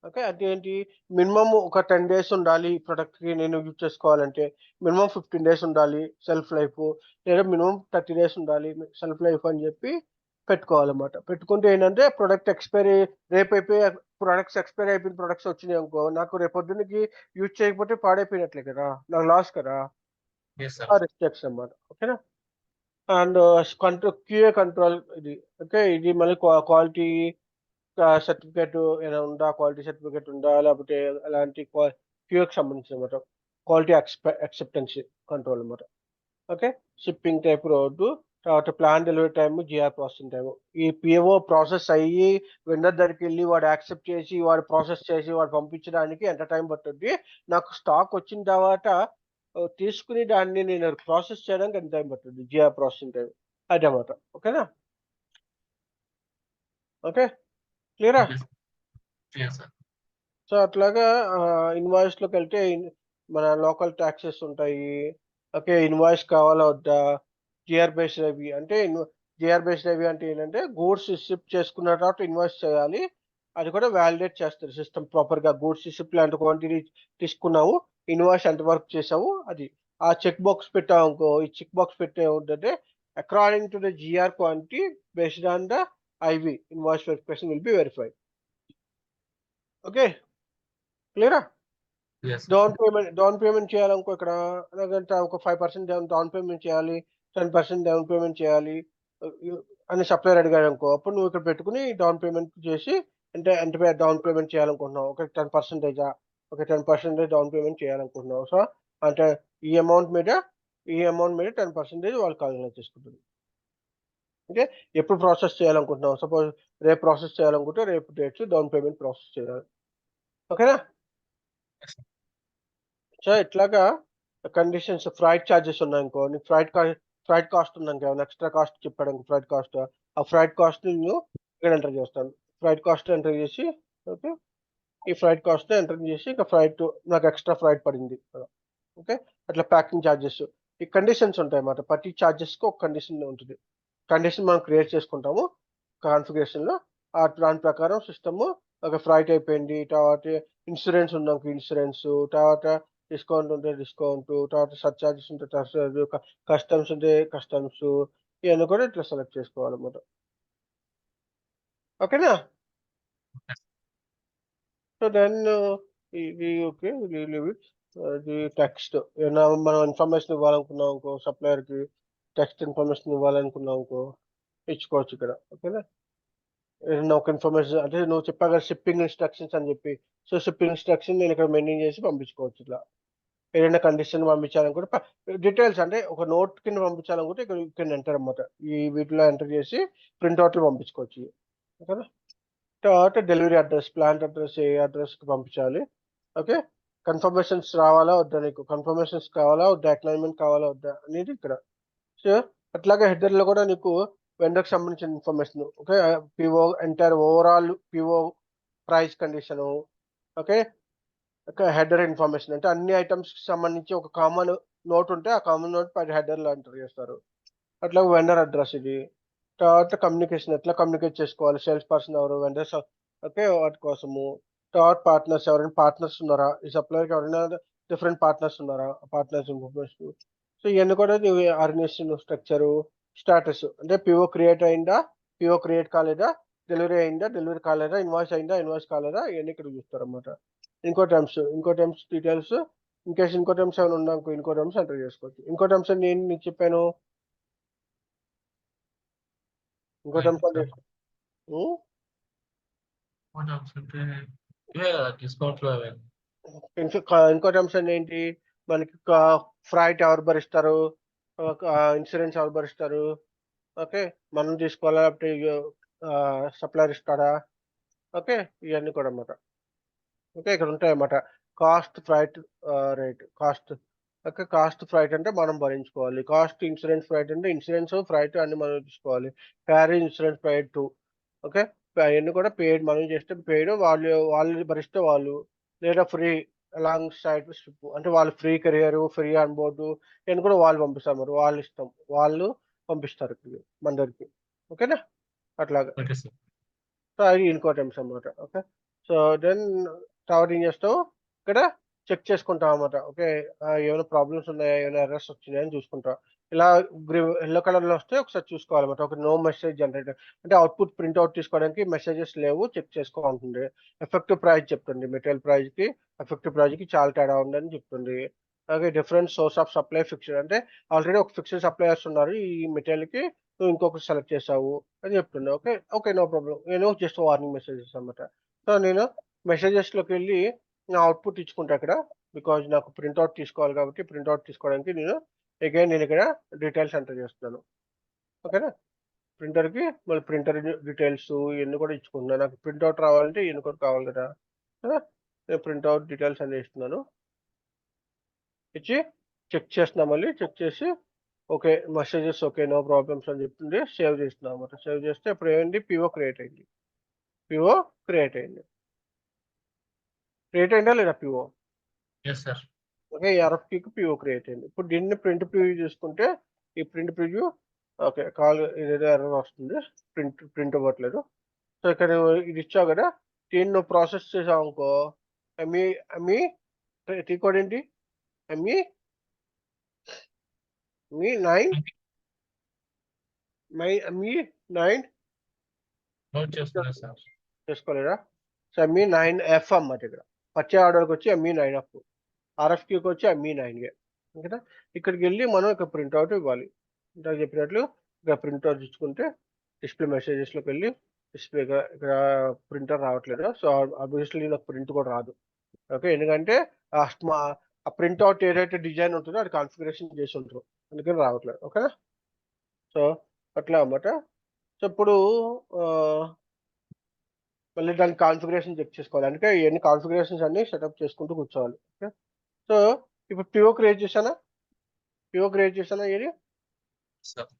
ఓకే. అంటే ఏంటి మినిమమ్ ఒక 10 డేస్ ఉండాలి ఈ ప్రొడక్ట్‌కి నేను యూజ్ చేసుకోవాలంటే. మినిమమ్ 15 డేస్ ఉండాలి షెల్ఫ్ లైఫు. లేదా మినిమమ్ 30 డేస్ ఉండాలి షెల్ఫ్ లైఫ్ అని చెప్పి పెట్టుకోవాలన్నమాట. పెట్టుకుంటే ఏంటంటే ప్రొడక్ట్ ఎక్స్‌పైరీ రేపైపోయి ప్రొడక్ట్స్ ఎక్స్‌పైరీ అయిపోయిన ప్రొడక్ట్స్ వచ్చినాయనుకో, నాకు రేపొద్దున్నకి యూజ్ చేయకపోతే పాడైపోయినట్లే కదా! నాకు లాస్ కదా! సో, అలాగా unrestricted quality blocked. Remaining shelf life అంటే ఈ ప్రొడక్ట్‌కి ఓకే. ప్రొడక్ట్ వచ్చిన తర్వాత ఎన్ని రోజులు రిమైనింగ్ షెల్ఫ్ లైఫ్ ఉండాలి. ఓకే. అంటే ఏంటి మినిమమ్ ఒక 10 డేస్ ఉండాలి షెల్ఫ్ లైఫు. లేదా మినిమమ్ 15 డేస్ ఉండాలి షెల్ఫ్ లైఫ్ అని చెప్పి పెట్టుకోవాలన్నమాట. పెట్టుకుంటే ఏంటంటే ప్రొడక్ట్ ఎక్స్‌పైరీ రేపైపోయి ప్రొడక్ట్స్ వచ్చినాయనుకో, నాకు రేపొద్దున్నకి యూజ్ చేయకపోతే పాడైపోయినట్లే కదా! నాకు లాస్ కదా! ఎస్ ఆ సార్. రిస్ట్రిక్ట్స్ అన్నమాట. ఓకేనా? అండ్ కంట్రోల్ క్యూఏ కంట్రోల్ ఇది. ఓకే. ఇది మళ్ళీ క్వాలిటీ సర్టిఫికేట్ ఏమైనా ఉందా? క్వాలిటీ సర్టిఫికేట్ ఉందా? లేకపోతే అలాంటి క్యూఏకి సంబంధించినమాట. క్వాలిటీ యాక్సెప్టెన్సీ కంట్రోల్ అన్నమాట. ఓకే. షిప్పింగ్ టైప్ రోడ్డు, తర్వాత plan delivery time, GR processing time. ఈ పిఓ ప్రాసెస్ అయ్యి వెండర్ దగ్గరికి వెళ్ళి వాడు యాక్సెప్ట్ చేసి, వాడు ప్రాసెస్ చేసి, వాడు పంపించడానికి ఎంత టైం పట్టుద్ది? నాకు స్టాక్ వచ్చిన తర్వాత తీసుకుని దాన్ని నేను ప్రాసెస్ చేయడానికి ఎంత టైం పట్టుద్ది? GR processing time. అదన్నమాట. ఓకేనా? ఓకే. క్లియరా? Okay sir. Clear sir. So అట్లాగా ఇన్వాయిస్‌లోకి వెళ్తే మన లోకల్ టాక్సెస్ ఉంటాయి. ఓకే. ఇన్వాయిస్ కావాలా వద్దా? జిఆర్ బేస్డ్ అవి అంటే జిఆర్ బేస్డ్ అవి అంటే ఏంటంటే గూడ్స్ షిప్ చేసుకున్న తర్వాత ఇన్వాయిస్ చేయాలి. అది కూడా వాలిడేట్ చేస్తది సిస్టమ్ ప్రాపర్‌గా. గూడ్స్ షిప్ లాంటి క్వాంటిటీ తీసుకున్నావు. ఇన్వాయిస్ ఎంత వరకు చేసావు అది. ఆ చెక్ బాక్స్ పెట్టామనుకో, ఈ చెక్ బాక్స్ పెడితే ఏముంటదంటే according to the GR quantity based on the IV invoice verification will be verified. Okay. క్లియరా? Clear sir. డౌన్ పేమెంట్ చేయాలనుకో ఇక్కడ ఎలాగంటే ఒక 5% డౌన్ పేమెంట్ చేయాలి. 10% డౌన్ పేమెంట్ చేయాలి. అని సప్లయర్ అడిగాడనుకో, అప్పుడు నువ్వు ఇక్కడ పెట్టుకొని డౌన్ పేమెంట్ చేసి ఎంత డౌన్ పేమెంట్ చేయాలనుకుంటున్నావు? ఒక 10%, ఒక 10% డౌన్ పేమెంట్ చేయాలనుకుంటున్నావు. సో, అంటే ఈ అమౌంట్ మీద, ఈ అమౌంట్ మీద 10% వాళ్ళు కాలిక్యులేట్ చేసుకుంటుంది. ఓకే. ఎప్పుడు ప్రాసెస్ చేయాలనుకుంటున్నావు? సపోజ్ రేపు ప్రాసెస్ చేయాలనుకుంటే రేపు డేట్స్ డౌన్ పేమెంట్ ప్రాసెస్ చేయాలి. ఓకేనా? సో, ఇట్లాగా కండిషన్స్ ఫ్రైట్ చార్జెస్ ఉన్నాయనుకో, నీకు ఫ్రైట్ కాస్ట్ ఉందనుకో, ఏమైనా ఎక్స్‌ట్రా కాస్ట్ చెప్పాడనుకో ఫ్రైట్ కాస్ట్, ఆ ఫ్రైట్ కాస్ట్‌ని నేను ఇక్కడ ఎంటర్ చేస్తాను. ఫ్రైట్ కాస్ట్ ఎంటర్ చేసి ఓకే. ఈ ఫ్రైట్ కాస్ట్‌ని ఎంటర్ చేసి ఇక నాకు ఎక్స్‌ట్రా ఫ్రైట్ పడింది. ఓకే. అట్లా ప్యాకింగ్ చార్జెస్. ఈ కండిషన్స్ ఉంటాయన్నమాట. ప్రతి చార్జెస్‌కి ఒక కండిషన్ ఉంటది. కండిషన్ మనం క్రియేట్ చేసుకుంటాము కాన్ఫిగరేషన్‌లో. దాని ప్రకారం సిస్టము ఒక ఫ్రైట్ అయిపోయింది. తర్వాత ఇన్సూరెన్స్ ఉందనుకో ఇన్సూరెన్సు, తర్వాత డిస్కౌంట్ ఉంటే డిస్కౌంటు, తర్వాత సర్చార్జెస్ ఉంటే సర్చార్జ్, కస్టమ్స్ ఉంటే కస్టమ్సు, ఇయన్నీ కూడా ఇట్లా సెలెక్ట్ చేసుకోవాలన్నమాట. ఓకేనా? సో, దెన్ ఇది ఓకే. Leave it. అది టెక్స్ట్. ఏమైనా మనం ఇన్ఫర్మేషన్ ఇవ్వాలనుకున్నామనుకో సప్లయర్‌కి, టెక్స్ట్ ఇన్ఫర్మేషన్ ఇవ్వాలనుకున్నామనుకో ఇచ్చుకోవచ్చు ఇక్కడ. ఓకేనా? ఏదన్నా ఒక ఇన్ఫర్మేషన్ అంటే నువ్వు చెప్పావు కదా! షిప్పింగ్ ఇన్‌స్ట్రక్షన్స్ అని చెప్పి. సో, షిప్పింగ్ ఇన్‌స్ట్రక్షన్ నేను ఇక్కడ మెన్షన్ చేసి పంపించుకోవచ్చు ఇట్లా. ఏదైనా కండిషన్ పంపించాలనుకుంటే డీటెయిల్స్ అంటే ఒక నోట్ కింద పంపించాలనుకుంటే ఇక్కడ యూ కెన్ ఎంటర్ అన్నమాట. వీటిలో ఎంటర్ చేసి ప్రింటౌట్లు పంపించుకోవచ్చు. ఓకేనా? తర్వాత డెలివరీ అడ్రెస్, ప్లాంట్ అడ్రెస్ ఏ అడ్రెస్‌కి పంపించాలి. ఓకే. కన్ఫర్మేషన్స్ రావాలా వద్దా నీకు? కన్ఫర్మేషన్స్ కావాలా వద్దా? అక్నాలెడ్జ్‌మెంట్ కావాలా వద్దా? అనేది ఇక్కడ. సో, అట్లాగే హెడర్‌లో కూడా నీకు వెండర్‌కి సంబంధించిన information okay. Entire overall PO price condition okay. Header information అంటే అన్ని ఐటెమ్స్‌కి సంబంధించి ఒక కామన్ నోట్ ఉంటే ఆ కామన్ నోట్ పైన హెడర్‌లో ఎంటర్ చేస్తారు. అట్లా వెండర్ అడ్రెస్ ఇది. తర్వాత కమ్యూనికేషన్ ఎట్లా కమ్యూనికేట్ చేసుకోవాలి? సేల్స్ పర్సన్ ఎవరు? Vendors okay. వాటి కోసము. తర్వాత పార్ట్నర్స్ ఎవరైనా పార్ట్నర్స్ ఉన్నారా? ఈ సప్లయర్‌కి ఎవరైనా డిఫరెంట్ పార్ట్నర్స్ ఉన్నారా? Partners information. సో, ఇయన్నీ కూడా నువ్వు ఆర్గనైజేషన్ స్ట్రక్చరు, స్టాటస్ అంటే పిఓ క్రియేట్ అయిందా? పిఓ క్రియేట్ కాలేదా? డెలివరీ అయిందా? డెలివరీ కాలేదా? ఇన్వాయిస్ అయిందా? ఇన్వాయిస్ కాలేదా? ఇయన్నీ ఇక్కడ చూస్తారన్నమాట. ఇంకో టర్మ్స్ డీటెయిల్స్ ఇన్‌కేస్ ఇంకో టర్మ్స్ ఏమైనా ఉన్నాయనుకో ఇంకో టర్మ్స్ ఎంటర్ చేసుకోవచ్చు. ఇంకో టర్మ్స్ అని నేను నీకు చెప్పాను. ఇంకో టర్మ్స్ అంటే హ్మ్. అంటే ఇవే కదా డిస్కౌంట్‌లో అవే. ఇంకో టర్మ్స్ అంటే ఏంటి? మనకి ఫ్రైట్ ఎవరు భరిస్తారు? ఇన్సూరెన్స్ ఎవరు భరిస్తారు? ఓకే. మనం తీసుకోవాలా? లేకపోతే సప్లయర్ ఇస్తాడా? ఓకే. ఇయన్నీ కూడా అన్నమాట. ఓకే. ఇక్కడ ఉంటాయన్నమాట. Cost, freight rate. Okay. Cost, freight అంటే మనం భరించుకోవాలి. కాస్ట్, ఇన్సూరెన్స్, ఫ్రైట్ అంటే ఇన్సూరెన్స్, ఫ్రైట్ అన్నీ మనం తీసుకోవాలి. Carriage insurance paid to okay. అయన్నీ కూడా పెయిడ్ మనం చేస్తే పెయిడ్ వాళ్ళు భరిస్తే వాళ్ళు. లేదా ఫ్రీ అలాంగ్ సైడ్ ట్రిప్ అంటే వాళ్ళు free career, free on board ఇయన్నీ కూడా వాళ్ళు పంపిస్తారు మరి. వాళ్ళ ఇష్టం. వాళ్ళు పంపిస్తారు ఇక్కడికి మన దగ్గరికి. ఓకేనా? అట్లాగా. Okay sir. సో, అది ఇంకో టైమ్స్ అన్నమాట. ఓకే. సో, దెన్ తర్వాత ఏం చేస్తావు? ఇక్కడ చెక్ చేసుకుంటావన్నమాట. ఓకే. ఏమైనా ప్రాబ్లమ్స్ ఉన్నాయా? ఏమైనా ఎర్రర్స్ వచ్చినాయా అని చూసుకుంటావు. ఇలా యెల్లో కలర్‌లో వస్తే ఒకసారి చూసుకోవాలన్నమాట. ఒక నో మెసేజ్ జనరేటర్ అంటే అవుట్‌పుట్ ప్రింట్ ఔట్ తీసుకోవడానికి మెసేజెస్ లేవు చెక్ చేసుకో అంటుంది. ఎఫెక్టివ్ ప్రైస్ చెప్తుంది. మెటీరియల్ ప్రైస్‌కి, ఎఫెక్టివ్ ప్రైస్‌కి చాలా తేడా ఉందని చెప్తుంది. Okay. Different source of supply fixed అంటే ఆల్రెడీ ఒక ఫిక్స్డ్ సప్లయర్స్ ఉన్నారు ఈ మెటీరియల్‌కి. నువ్వు ఇంకొకటి సెలెక్ట్ చేసావు అని చెప్తున్నా. ఓకే. ఓకే. No problem. నేను జస్ట్ వార్నింగ్ మెసేజెస్ అన్నమాట. సో, నేను మెసేజెస్‌లోకెళ్ళి నా అవుట్‌పుట్ ఇచ్చుకుంటా ఇక్కడ. బికాజ్ నాకు ప్రింట్ ఔట్ తీసుకోవాలి కాబట్టి ప్రింట్ ఔట్ తీసుకోవడానికి నేను ఇక్కడ డీటెయిల్స్ ఎంటర్ చేస్తున్నాను. ఓకేనా? ప్రింటర్‌కి మళ్ళీ ప్రింటర్ డీటెయిల్స్ ఇయన్నీ కూడా ఇచ్చుకుంటున్నాను. నాకు ప్రింట్ ఔట్ రావాలంటే ఇయన్నీ కూడా కావాలి కదా! ఆ! నేను ప్రింట్ ఔట్ డీటెయిల్స్ అన్నీ ఇస్తున్నాను. ఇచ్చి చెక్ చేస్తున్నా మళ్ళీ. చెక్ చేసి okay. Messages okay. No problems అని చెప్తుంది. సేవ్ చేస్తున్నా అన్నమాట. సేవ్ చేస్తే ఇప్పుడు ఏమైంది పీఓ క్రియేట్ అయింది. పీఓ క్రియేట్ అయింది. క్రియేట్ అయిందా లేదా పీఓ? Yes sir. ఓకే. ఈ ఆర్ఎఫ్‌క్యూకి పీఓ క్రియేట్ అయింది. ఇప్పుడు దీన్ని ప్రింట్ ప్రివ్యూ చూసుకుంటే ఈ ప్రింట్ ప్రివ్యూ ఓకే. ఇదేదో ఎర్రర్ వస్తుంది. ప్రింట్ అవ్వట్లేదు. సో, ఇక్కడ ఇది ఇచ్చావు కదా! దీన్ని నువ్వు ప్రాసెస్ చేసావనుకో ఎంఈ ఎంఈ టీ కోడ్ ఏంటి? ఎంఈ ఎంఈ 9 ఎంఈ 9 నోట్ చేసుకున్నా సార్. చేసుకోలేదా? సో, ఎంఈ 9ఎఫ్ అన్నమాట ఇక్కడ. పర్చేజ్ ఆర్డర్‌కి వచ్చి ఎంఈ 9ఎఫ్. ఆర్ఎఫ్‌క్యూకి వచ్చి ఎంఈ 9ఏ. ఓకేనా? ఇక్కడికెళ్ళి మనం ఇక్కడ ప్రింట్ ఔట్ ఇవ్వాలి. ఇందాక చెప్పినట్లు ఇక్కడ ప్రింట్ ఔట్ ఇచ్చుకుంటే డిస్‌ప్లే మెసేజెస్‌లోకెళ్ళి డిస్‌ప్లేగా ఇక్కడ ప్రింటర్ రావట్లేదు. సో, ఆబ్వియస్లీ నాకు ప్రింట్ కూడా రాదు. ఓకే. ఎందుకంటే ఆ స్మా ఆ ప్రింట్ ఔట్ ఏదైతే డిజైన్ ఉంటుందో అది కాన్ఫిగరేషన్ చేసి ఉంటారు. అందుకని రావట్లేదు. ఓకేనా? సో, అట్లా అన్నమాట. సో, ఇప్పుడు ఆహ్, మళ్ళీ దాని కాన్ఫిగరేషన్ చెక్ చేసుకోవాలి. అందుకే ఇయన్నీ కాన్ఫిగరేషన్స్ అన్నీ సెటప్ చేసుకుంటూ కూర్చోవాలి. ఓకే. సో, ఇప్పుడు పీఓ క్రియేట్ చేశానా ఇది? సార్.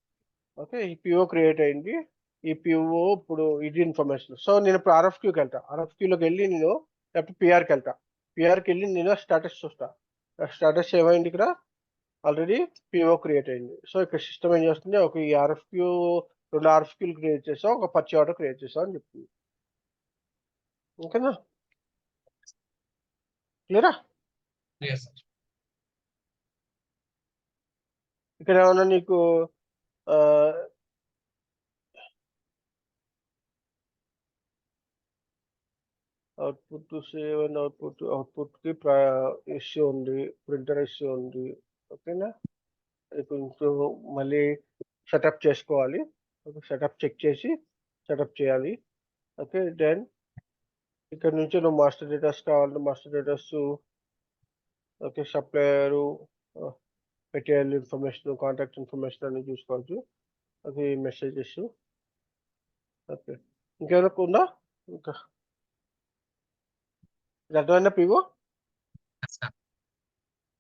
ఓకే. ఈ పీఓ క్రియేట్ అయింది. ఈ పీఓ ఇప్పుడు ఇది ఇన్ఫర్మేషన్. సో, నేను ఇప్పుడు ఆర్ఎఫ్‌క్యూకెళ్తా. ఆర్ఎఫ్‌క్యూలోకెళ్ళి లేకపోతే పీఆర్‌కెళ్తా. పీఆర్‌కెళ్ళి స్టేటస్ చూస్తా. స్టేటస్ ఏమైంది ఇక్కడ? ఆల్రెడీ పీఓ క్రియేట్ అయింది. సో, ఇక్కడ సిస్టమ్ ఏం చేస్తుంది? ఒక ఈ 2 ఆర్ఎఫ్‌క్యూలు క్రియేట్ చేసాం. ఒక పర్చేజ్ ఆర్డర్ క్రియేట్ చేసాం అని చెప్తుంది. ఓకేనా? క్లియరా? Yes sir. ఇక్కడ ఏమన్నా నీకు ఆహ్, అవుట్‌పుట్ సేవ్ అండ్ అవుట్‌పుట్‌కి ఇష్యూ ఉంది. ప్రింటర్ ఇష్యూ ఉంది. ఓకేనా? అది కొంచెం మళ్ళీ సెటప్ చేసుకోవాలి. ఓకే. సెటప్ చెక్ చేసి సెటప్ చేయాలి. ఓకే. దెన్ ఇక్కడ నుంచి నువ్వు మాస్టర్ డేటాస్ కావాలంటే master datas okay. Supplier ah, material information, contact information అన్నీ చూసుకోవచ్చు. అది మెసేజెస్. ఓకే. ఇంకేమైనా ఉందా? ఇంకా ఇది అర్థమైందా PO? Yes sir.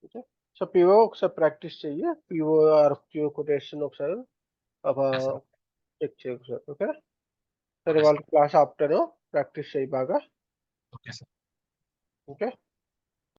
Okay. So, PO ఒకసారి ప్రాక్టీస్ చెయ్యి. పీఓ ఆర్‌క్యూ కొటేషన్ ఒకసారి యెస్ సార్. చెక్ చెయ్యి ఒకసారి. ఓకే. సరే ఓకే సార్. వాళ్ళకి క్లాస్ ఆపుతాను. ప్రాక్టీస్ చెయ్యి బాగా. Okay sir. ఓకే.